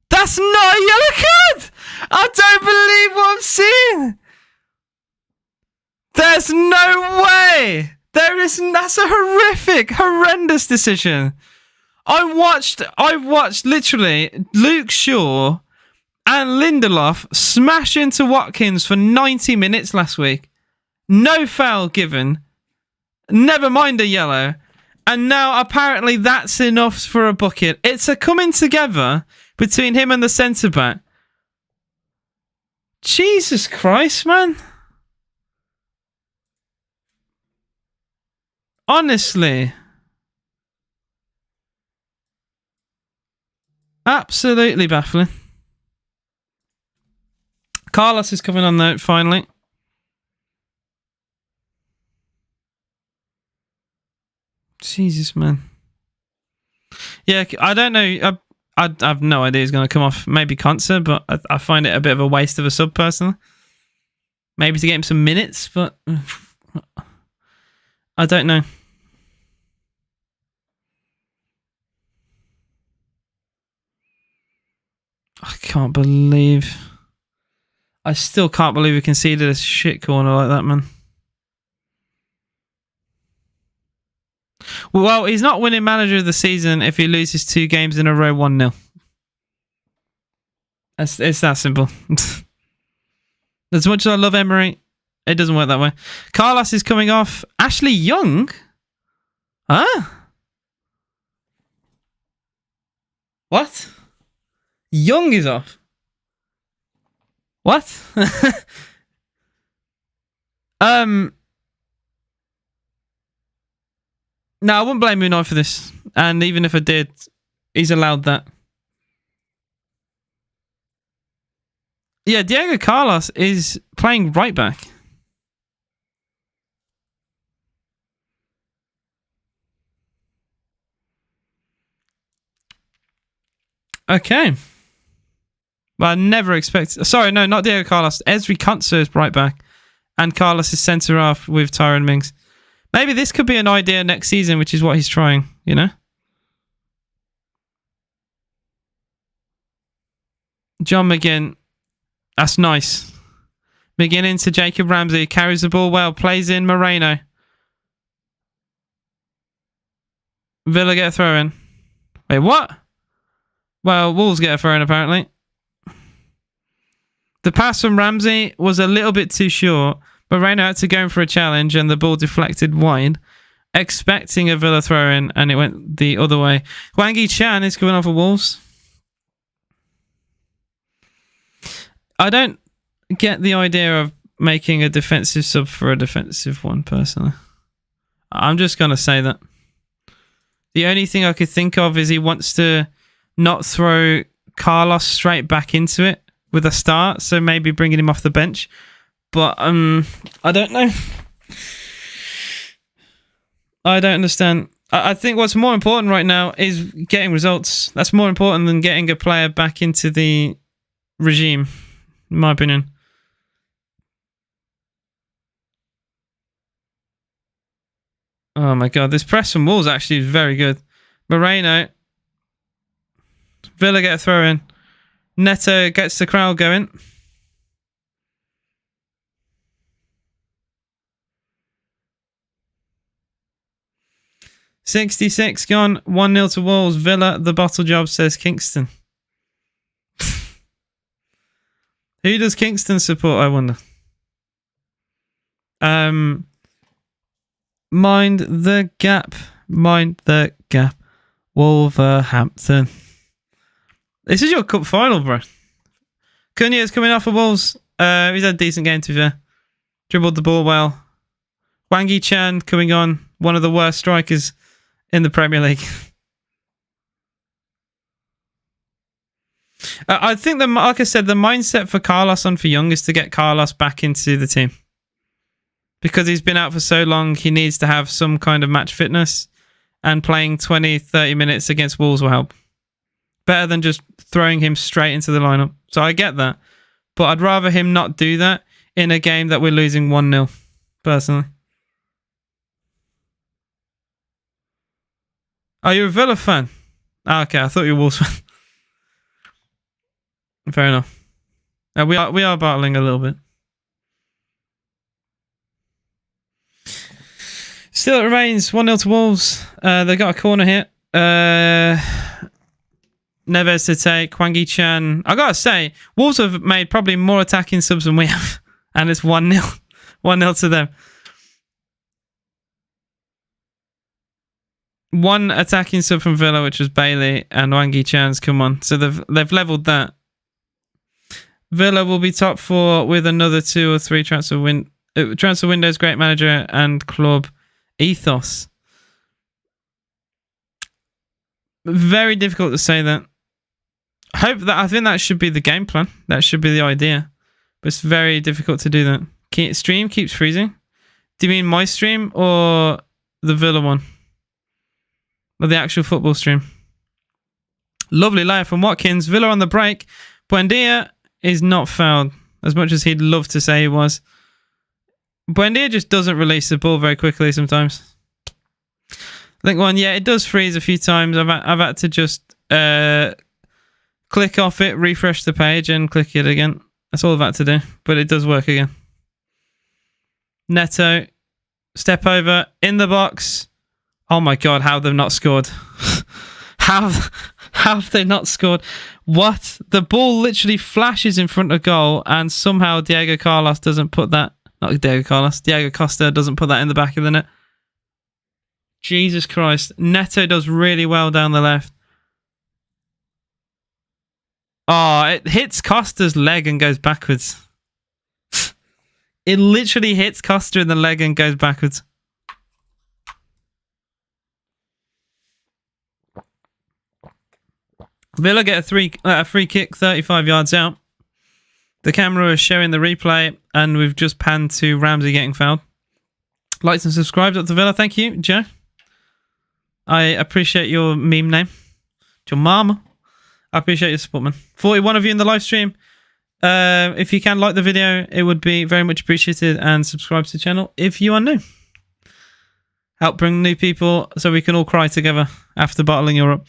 That's not a yellow card! I don't believe what I'm seeing! There's no way! That's a horrendous decision. I watched literally Luke Shaw and Lindelof smash into Watkins for 90 minutes last week. No foul given. Never mind a yellow. And now apparently that's enough for a bucket. It's a coming together between him and the centre-back. Jesus Christ, man. Honestly. Absolutely baffling. Carlos is coming on though, finally. Jesus, man. Yeah, I don't know. I have no idea he's going to come off. Maybe Concert, but I find it a bit of a waste of a sub, personally. Maybe to get him some minutes, but I don't know. I still can't believe we conceded a shit corner like that, man. Well, he's not winning manager of the season if he loses 2 games in a row 1-0. It's that simple. As much as I love Emery, it doesn't work that way. Carlos is coming off. Ashley Young? Huh? What? Young is off. What? No, I wouldn't blame Unai for this. And even if I did, he's allowed that. Yeah, Diego Carlos is playing right back. Okay. But I never expected... Sorry, no, not Diego Carlos. Ezri Konsa is right back. And Carlos is centre half with Tyrone Mings. Maybe this could be an idea next season, which is what he's trying, you know? John McGinn. That's nice. McGinn into Jacob Ramsey. Carries the ball well. Plays in Moreno. Villa get a throw in. Wait, what? Well, Wolves get a throw in apparently. The pass from Ramsey was a little bit too short. Moreno had to go in for a challenge and the ball deflected wide, expecting a Villa throw in, and it went the other way. Hwang Chan is coming off for Wolves. I don't get the idea of making a defensive sub for a defensive one, personally. I'm just going to say that. The only thing I could think of is he wants to not throw Carlos straight back into it with a start, so maybe bringing him off the bench. But I don't know. I don't understand. I think what's more important right now is getting results. That's more important than getting a player back into the regime, in my opinion. Oh my god, this press from Wolves actually is very good. Moreno. Villa get a throw in. Neto gets the crowd going. $66 gone. 1-0 to Wolves. Villa, the bottle job, says Kingston. Who does Kingston support, I wonder? Mind the gap. Mind the gap. Wolverhampton. This is your cup final, bro. Cunha is coming off of Wolves. He's had a decent game, to be fair. Dribbled the ball well. Wangi Chan coming on. One of the worst strikers in the Premier League. I think, like I said, the mindset for Carlos on for Young is to get Carlos back into the team. Because he's been out for so long, he needs to have some kind of match fitness. And playing 20, 30 minutes against Wolves will help. Better than just throwing him straight into the lineup. So I get that. But I'd rather him not do that in a game that we're losing 1-0, personally. Are you a Villa fan? Oh, okay, I thought you were a Wolves fan. Fair enough. We are battling a little bit. Still it remains 1-0 to Wolves. They got a corner here. Neves to take. Wangi Chan. I gotta say, Wolves have made probably more attacking subs than we have. And it's 1-0. 1-0 to them. One attacking sub from Villa, which was Bailey, and Wangi Chan's come on. So they've leveled that. Villa will be top 4 with another 2 or 3 transfer windows, great manager, and club ethos. Very difficult to say that. I think that should be the game plan. That should be the idea. But it's very difficult to do that. Stream keeps freezing. Do you mean my stream or the Villa one? Or the actual football stream? Lovely layer from Watkins. Villa on the break. Buendia is not fouled as much as he'd love to say he was. Buendia just doesn't release the ball very quickly sometimes. I think it does freeze a few times. I've had to just click off it, refresh the page, and click it again. That's all I've had to do, but it does work again. Neto, step over in the box. Oh my god, how they've not scored. How have they not scored? What? The ball literally flashes in front of goal, and somehow Diego Costa doesn't put that in the back of the net. Jesus Christ. Neto does really well down the left. Oh, it hits Costa's leg and goes backwards. It literally hits Costa in the leg and goes backwards. Villa get a free kick 35 yards out. The camera is showing the replay, and we've just panned to Ramsey getting fouled. Likes and subscribes up to Villa. Thank you, Joe. I appreciate your meme name. It's your mama. I appreciate your support, man. 41 of you in the live stream. If you can like the video, it would be very much appreciated, and subscribe to the channel if you are new. Help bring new people so we can all cry together after battling Europe.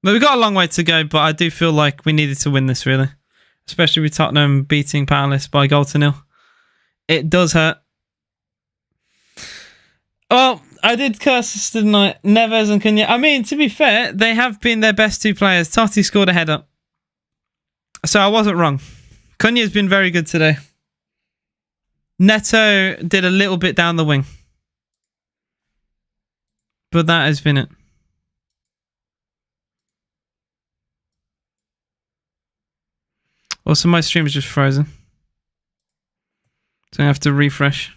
But we've got a long way to go, but I do feel like we needed to win this, really. Especially with Tottenham beating Palace by 0-0. It does hurt. Well, I did curse, didn't I? Neves and Cunha. I mean, to be fair, they have been their best 2 players. Totti scored a header. So I wasn't wrong. Cunha's been very good today. Neto did a little bit down the wing. But that has been it. Also, my stream is just frozen. So I have to refresh.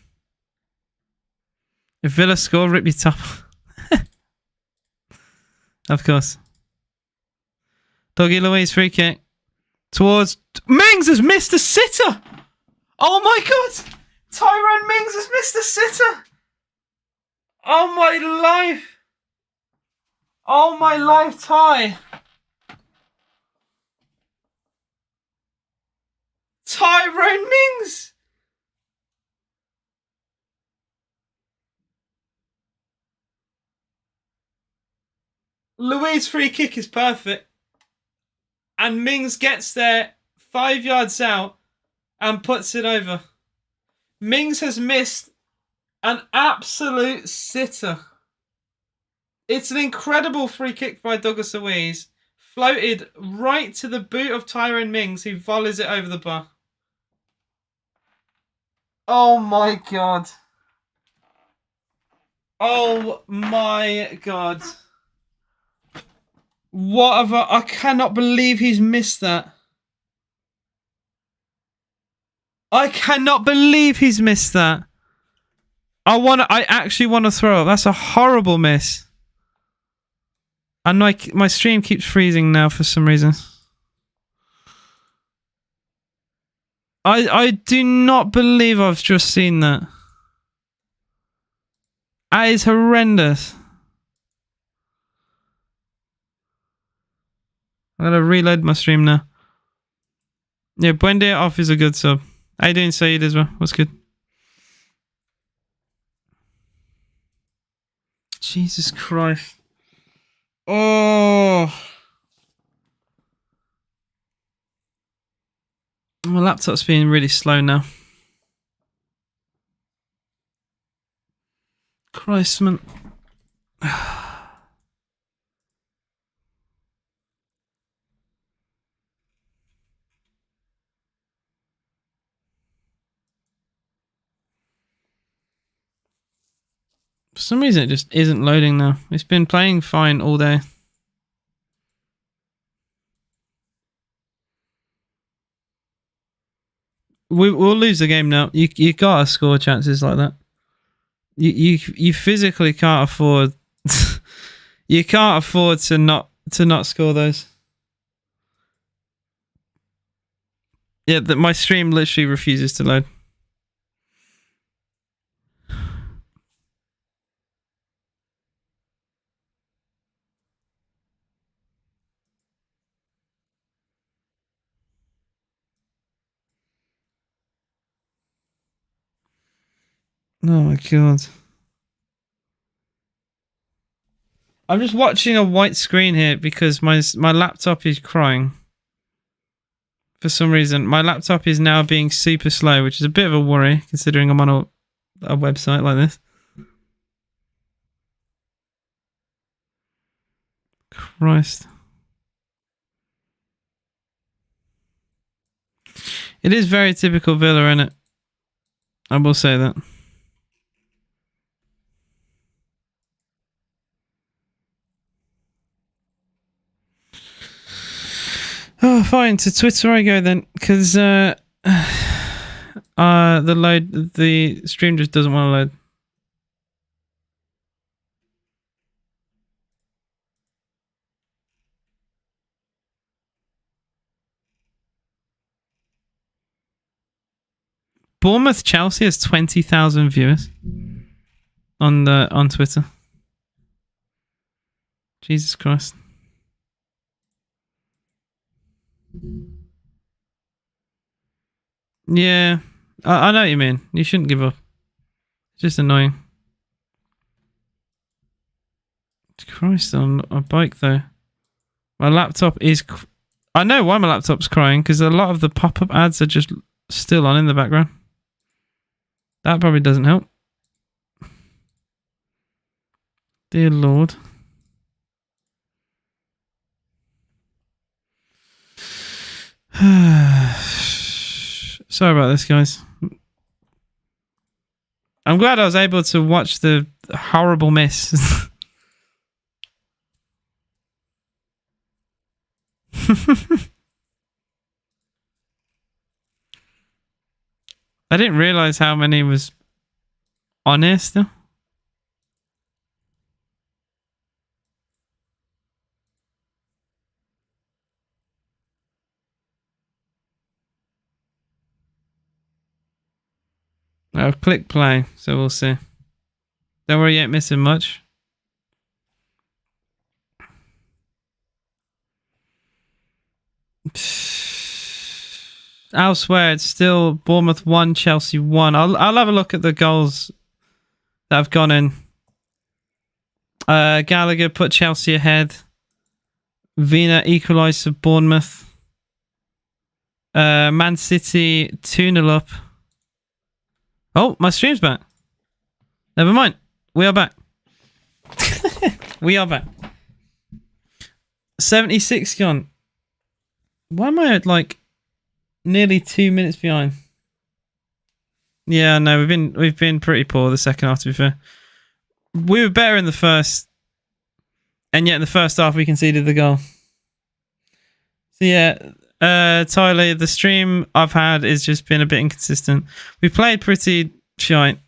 If Villa score, rip your top. Of course. Doggy Louise free kick. Towards... Mings has missed a sitter! Oh my god! Tyrone Mings has missed a sitter! Oh my life! Oh my life, Ty! Tyrone Mings! Louis' free kick is perfect. And Mings gets there 5 yards out and puts it over. Mings has missed an absolute sitter. It's an incredible free kick by Douglas Luiz. Floated right to the boot of Tyrone Mings, who volleys it over the bar. Oh my god. Oh my god. What have I cannot believe he's missed that. I cannot believe he's missed that. I actually want to throw up. That's a horrible miss. And my stream keeps freezing now for some reason. I do not believe I've just seen that. That is horrendous. I'm gonna reload my stream now. Yeah, Buendia off is a good sub. How you doing, Saeed, as well? What's good? Jesus Christ. Oh. My laptop's being really slow now. Christ, man. For some reason, it just isn't loading now. It's been playing fine all day. We'll lose the game now. You gotta score chances like that. You physically can't afford. You can't afford to not score those. Yeah, my stream literally refuses to load. Oh my god. I'm just watching a white screen here because my laptop is crying. For some reason, my laptop is now being super slow, which is a bit of a worry considering I'm on a website like this. Christ. It is very typical Villa, isn't it? I will say that. Oh, fine. To Twitter I go then, because the stream just doesn't want to load. Bournemouth Chelsea has 20,000 viewers on Twitter. Jesus Christ. Yeah, I know what you mean. You shouldn't give up. It's just annoying. Christ, on a bike though. My laptop is. I know why my laptop's crying, because a lot of the pop-up ads are just still on in the background. That probably doesn't help. Dear Lord. Sorry about this, guys. I'm glad I was able to watch the horrible miss. I didn't realize how many was on here still. I'll click play, so we'll see. Don't worry, you ain't missing much. Elsewhere, it's still Bournemouth 1, Chelsea 1. I'll have a look at the goals that have gone in. Gallagher put Chelsea ahead. Vina equalised for Bournemouth. Man City 2-0 up. Oh, my stream's back. Never mind. We are back. We are back. 76 gone. Why am I at like nearly 2 minutes behind? Yeah, no, we've been pretty poor the second half, to be fair. We were better in the first, and yet in the first half we conceded the goal. So yeah, Tyler, the stream I've had has just been a bit inconsistent. We played pretty shite.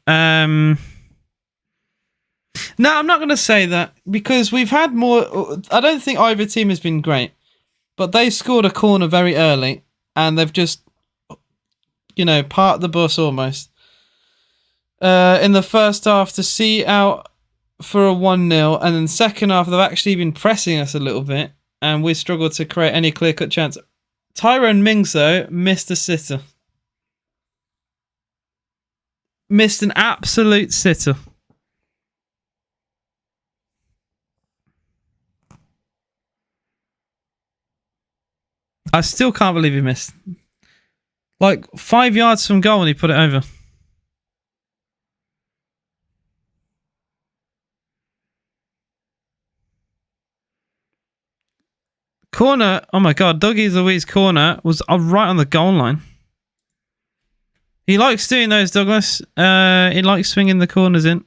No, I'm not going to say that, because we've had more. I don't think either team has been great, but they scored a corner very early, and they've just, parked the bus almost. In the first half to see out for a 1-0, and then second half they've actually been pressing us a little bit, and we struggled to create any clear-cut chance. Tyrone Mings, though, missed a sitter. Missed an absolute sitter. I still can't believe he missed. Like 5 yards from goal and he put it over. Corner. Oh my God. Dougie Louise corner was right on the goal line. He likes doing those, Douglas. He likes swinging the corners in.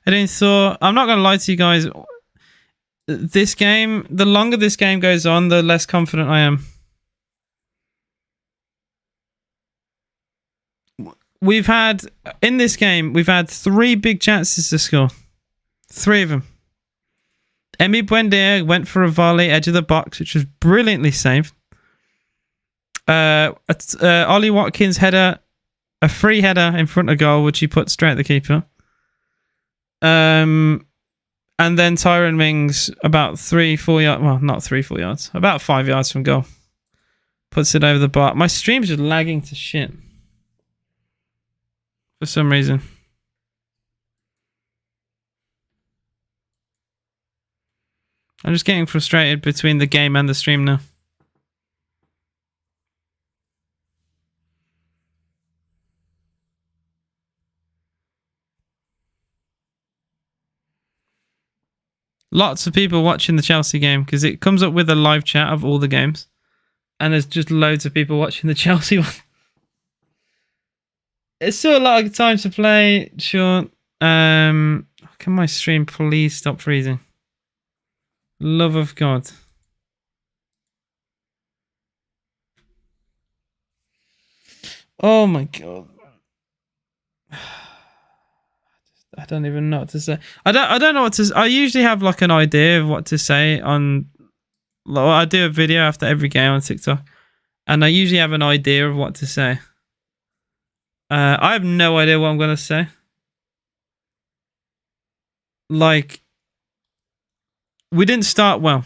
I didn't thought. I'm not going to lie to you guys. This game, the longer this game goes on, the less confident I am. In this game, we've had 3 big chances to score. 3 of them. Emi Buendia went for a volley, edge of the box, which was brilliantly saved. Ollie Watkins header, a free header in front of goal, which he put straight at the keeper. And then Tyrone Mings, about 3-4 yards, well, not 3-4 yards, about 5 yards from goal, puts it over the bar. My stream's just lagging to shit for some reason. I'm just getting frustrated between the game and the stream now. Lots of people watching the Chelsea game because it comes up with a live chat of all the games. And there's just loads of people watching the Chelsea one. It's still a lot of time to play, sure. Can my stream please stop freezing? Love of God. Oh my God. I don't even know what to say. I don't know what to say. I usually have like an idea of what to say on. I do a video after every game on TikTok, and I usually have an idea of what to say. I have no idea what I'm gonna say. Like, we didn't start well.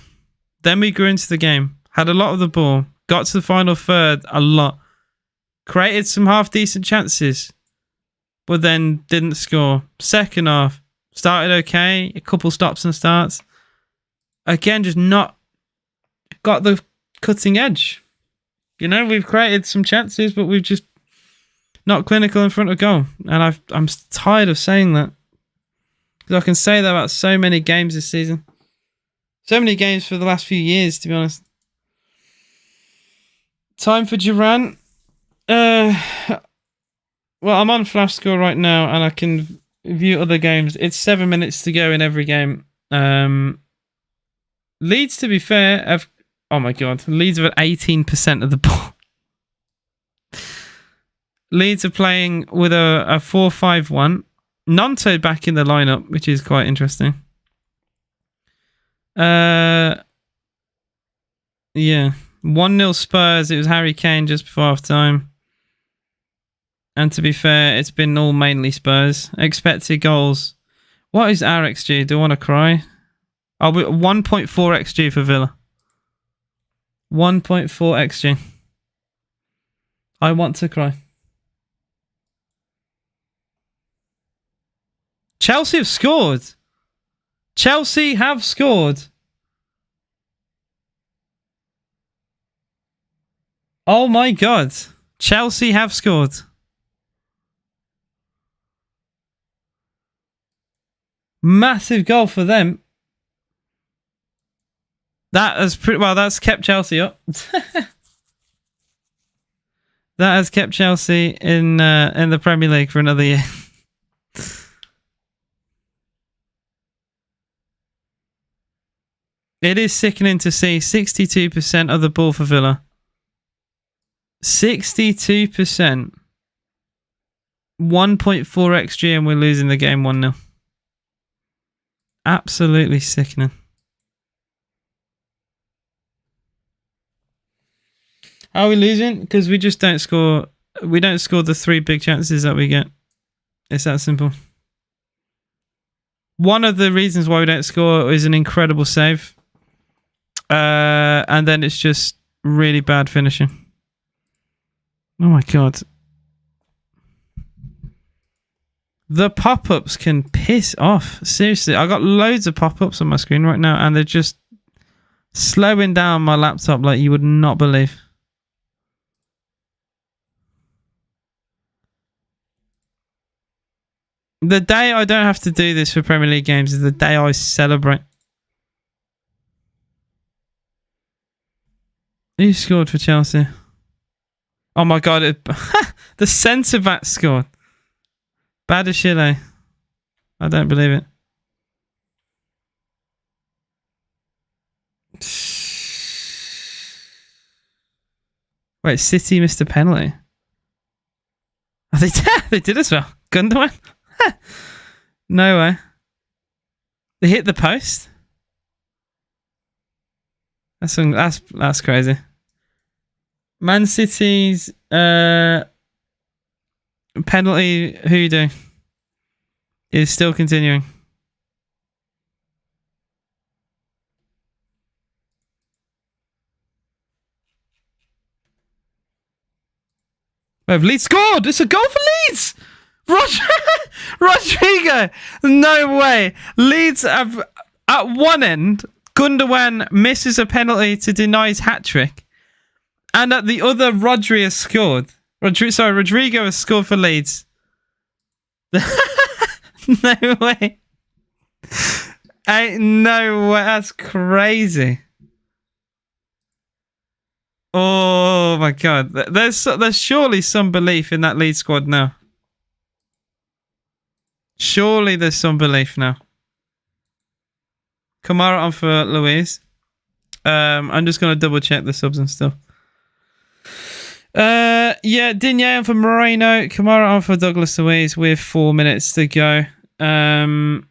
Then we grew into the game, had a lot of the ball, got to the final third a lot, created some half decent chances, but then didn't score. Second half, started okay, a couple stops and starts. Again, just not got the cutting edge. We've created some chances, but we've just not clinical in front of goal. And I'm tired of saying that. Because I can say that about so many games this season. So many games for the last few years, to be honest. Time for Duran. Well, I'm on Flash Score right now, and I can view other games. It's 7 minutes to go in every game. Leeds, to be fair, have... Oh my God. Leeds have at 18% of the ball. Leeds are playing with a 4-5-1. Nonto back in the lineup, which is quite interesting. Yeah. 1-0 Spurs. It was Harry Kane just before half time. And to be fair, it's been all mainly Spurs. Expected goals. What is our XG? Do I want to cry? Oh, 1.4 XG for Villa. 1.4 XG. I want to cry. Chelsea have scored. Chelsea have scored. Oh my God. Chelsea have scored. Massive goal for them. That has that's kept Chelsea up. That has kept Chelsea in the Premier League for another year. It is sickening to see 62% of the ball for Villa. 62%. 1.4 XG and we're losing the game 1-0. Absolutely sickening. How are we losing? Because we just don't score. We don't score the 3 big chances that we get. It's that simple. One of the reasons why we don't score is an incredible save. And then it's just really bad finishing. Oh my God. The pop-ups can piss off. Seriously, I got loads of pop-ups on my screen right now and they're just slowing down my laptop like you would not believe. The day I don't have to do this for Premier League games is the day I celebrate. Who scored for Chelsea? Oh my God. The centre-back scored. Badashile. I don't believe it. Wait, City missed a penalty. Oh, they did as well. Gundogan? No way. They hit the post? That's crazy. Man City's penalty hoodoo is still continuing. Leeds scored! It's a goal for Leeds! Rodrigo! No way! Leeds have, at one end, Gundogan misses a penalty to deny his hat-trick. And at the other, Rodri has scored. Rodrigo has scored for Leeds. No way. No way. That's crazy. Oh my God. There's surely some belief in that Leeds squad now. Surely there's some belief now. Kamara on for Luis. I'm just going to double check the subs and stuff. Yeah, Digne on for Moreno. Kamara on for Douglas Luiz with 4 minutes to go. Alright,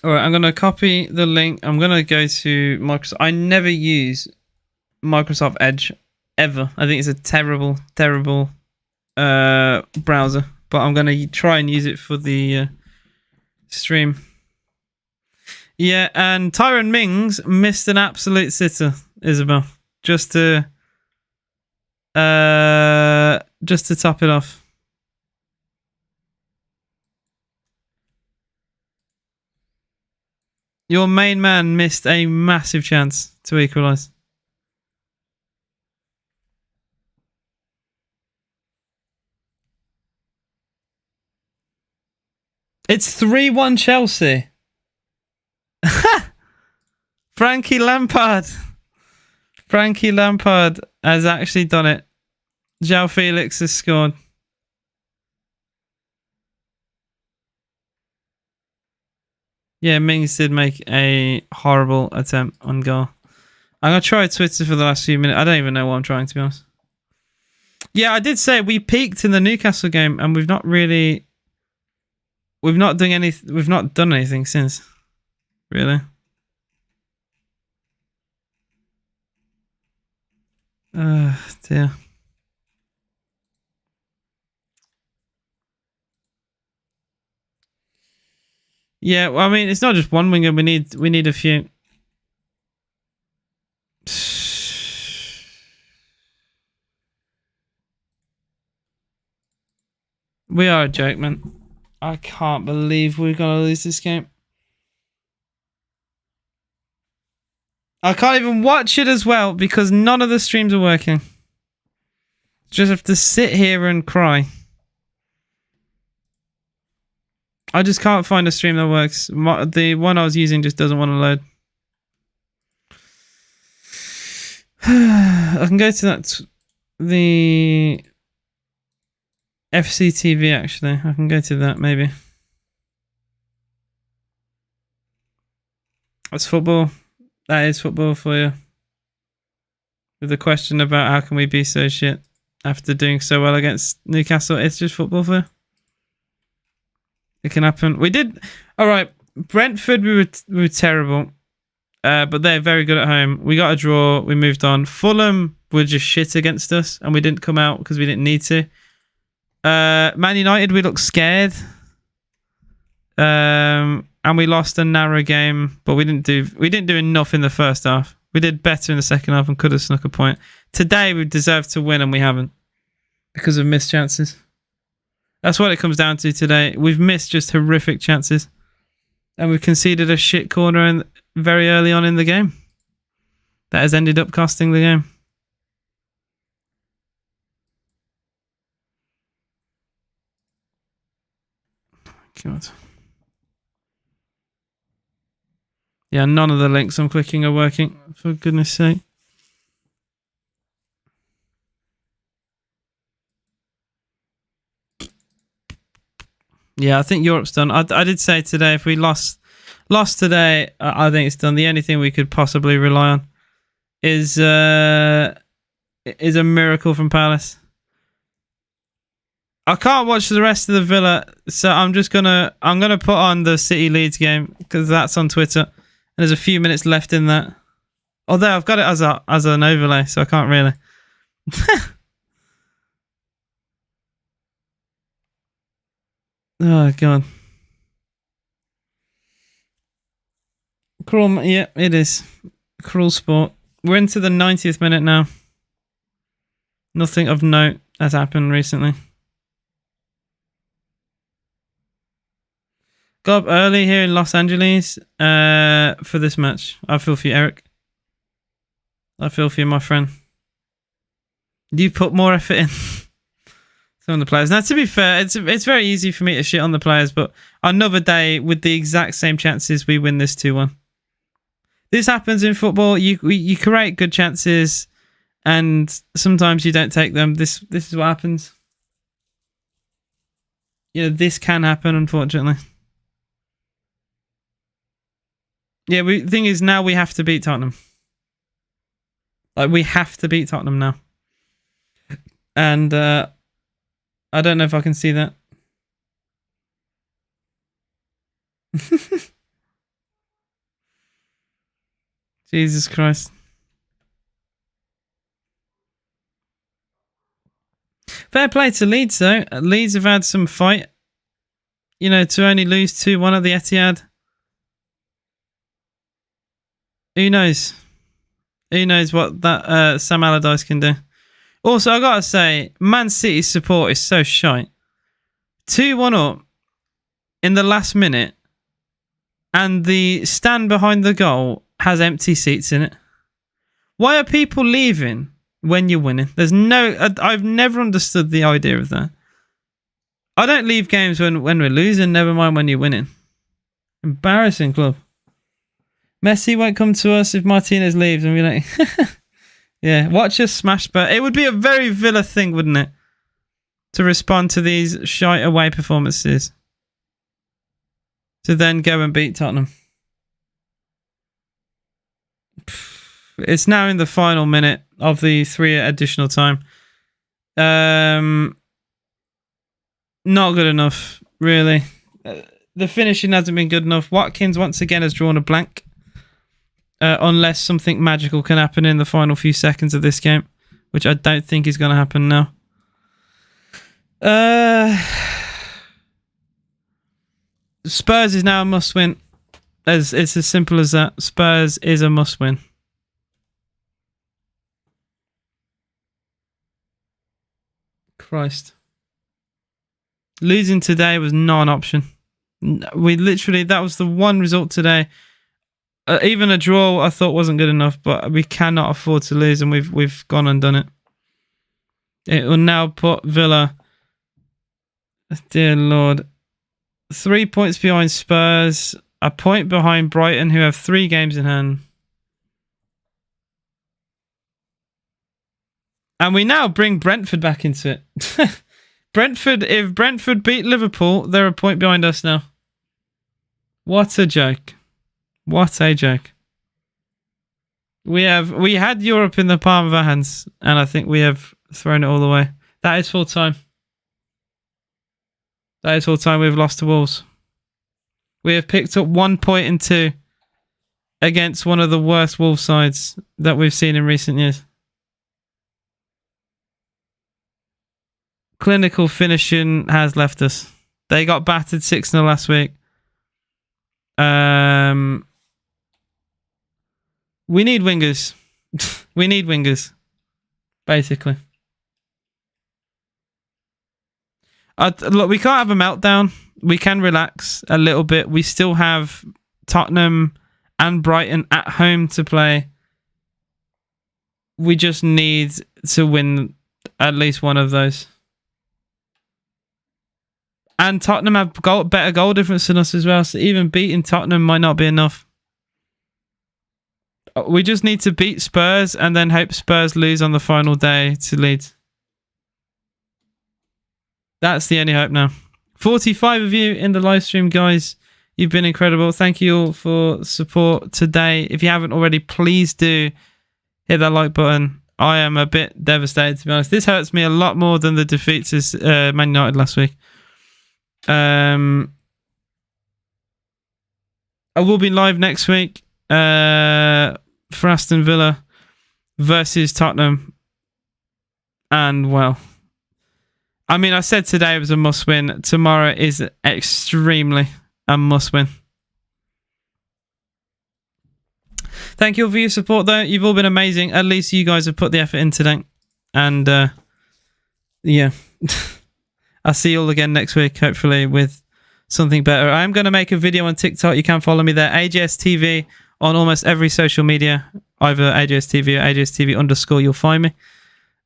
I'm going to copy the link. I'm going to go to Microsoft. I never use Microsoft Edge ever. I think it's a terrible, terrible browser. But I'm going to try and use it for the stream. Yeah, and Tyrone Mings missed an absolute sitter, Isabel. Just to top it off. Your main man missed a massive chance to equalise. It's 3-1 Chelsea. Frankie Lampard. Frankie Lampard has actually done it. João Felix has scored. Yeah, Mings did make a horrible attempt on goal. I'm going to try Twitter for the last few minutes. I don't even know what I'm trying, to be honest. Yeah, I did say we peaked in the Newcastle game and we've not done anything since. Really. Dear. Yeah, well, I mean, it's not just one winger. We need a few. We are a joke, man. I can't believe we're gonna lose this game. I can't even watch it as well because none of the streams are working. Just have to sit here and cry. I just can't find a stream that works. The one I was using just doesn't want to load. I can go to that. The FCTV, actually. I can go to that, maybe. That's football. That is football for you. With the question about how can we be so shit after doing so well against Newcastle, it's just football for you. It can happen. We did... Alright, Brentford, we were terrible. But they're very good at home. We got a draw. We moved on. Fulham were just shit against us, and we didn't come out because we didn't need to. Man United, we looked scared. And we lost a narrow game, but we didn't do enough in the first half. We did better in the second half and could have snuck a point. Today we deserved to win and we haven't because of missed chances. That's what it comes down to today. We've missed just horrific chances, and we've conceded a shit corner very early on in the game. That has ended up costing the game. God. Yeah, none of the links I'm clicking are working, for goodness sake. Yeah, I think Europe's done. I did say today if we lost today, I think it's done. The only thing we could possibly rely on is a miracle from Palace. I can't watch the rest of the Villa, so I'm gonna put on the City Leeds game because that's on Twitter, and there's a few minutes left in that. Although I've got it as an overlay, so I can't really. Oh god. Cruel, yeah, it is. Cruel sport. We're into the 90th minute now. Nothing of note has happened recently. Got up early here in Los Angeles for this match. I feel for you, Eric. I feel for you, my friend. You put more effort in on the players. Now, to be fair, it's very easy for me to shit on the players, but another day with the exact same chances, we win this 2-1. This happens in football. You create good chances, and sometimes you don't take them. This is what happens. You know, this can happen, unfortunately. Yeah, the thing is, now we have to beat Tottenham. Like, we have to beat Tottenham now. And I don't know if I can see that. Jesus Christ. Fair play to Leeds, though. Leeds have had some fight. You know, to only lose 2-1 at the Etihad. Who knows? Who knows what that Sam Allardyce can do? Also, I gotta say, Man City's support is so shite. 2-1 up in the last minute, and the stand behind the goal has empty seats in it. Why are people leaving when you're winning? There's no... I've never understood the idea of that. I don't leave games when we're losing, never mind when you're winning. Embarrassing club. Messi won't come to us if Martinez leaves, and we're like... Yeah, watch us smash, but it would be a very Villa thing, wouldn't it? To respond to these shite away performances. To then go and beat Tottenham. It's now in the final minute of the 3 additional time. Not good enough, really. The finishing hasn't been good enough. Watkins once again has drawn a blank. Unless something magical can happen in the final few seconds of this game, which I don't think is going to happen now. Spurs is now a must-win. It's as simple as that. Spurs is a must-win. Christ. Losing today was not an option. We literally, that was the one result today. Even a draw I thought wasn't good enough, but we cannot afford to lose, and we've gone and done it. It will now put Villa, dear Lord, 3 points behind Spurs, a point behind Brighton, who have 3 games in hand. And we now bring Brentford back into it. Brentford, if Brentford beat Liverpool, they're a point behind us now. What a joke. What a joke. We had Europe in the palm of our hands, and I think we have thrown it all away. That is full time. That is full time. We've lost to Wolves. We have picked up 1 point in 2 against one of the worst Wolves sides that we've seen in recent years. Clinical finishing has left us. They got battered 6-0 last week. We need wingers. We need wingers, basically. Look, we can't have a meltdown. We can relax a little bit. We still have Tottenham and Brighton at home to play. We just need to win at least one of those. And Tottenham have better goal difference than us as well, so even beating Tottenham might not be enough. We just need to beat Spurs and then hope Spurs lose on the final day to Leeds. That's the only hope now. 45 of you in the live stream, guys. You've been incredible. Thank you all for support today. If you haven't already, please do hit that like button. I am a bit devastated, to be honest. This hurts me a lot more than the defeats to Man United last week. I will be live next week for Aston Villa versus Tottenham. And, well, I mean, I said today was a must-win. Tomorrow is extremely a must-win. Thank you all for your support, though. You've all been amazing. At least you guys have put the effort in today. And, yeah. I'll see you all again next week, hopefully, with something better. I'm going to make a video on TikTok. You can follow me there. AJS TV on almost every social media. Either AJS TV or AJS TV_. You'll find me.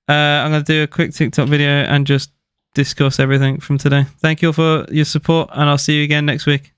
I'm going to do a quick TikTok video and just discuss everything from today. Thank you all for your support, and I'll see you again next week.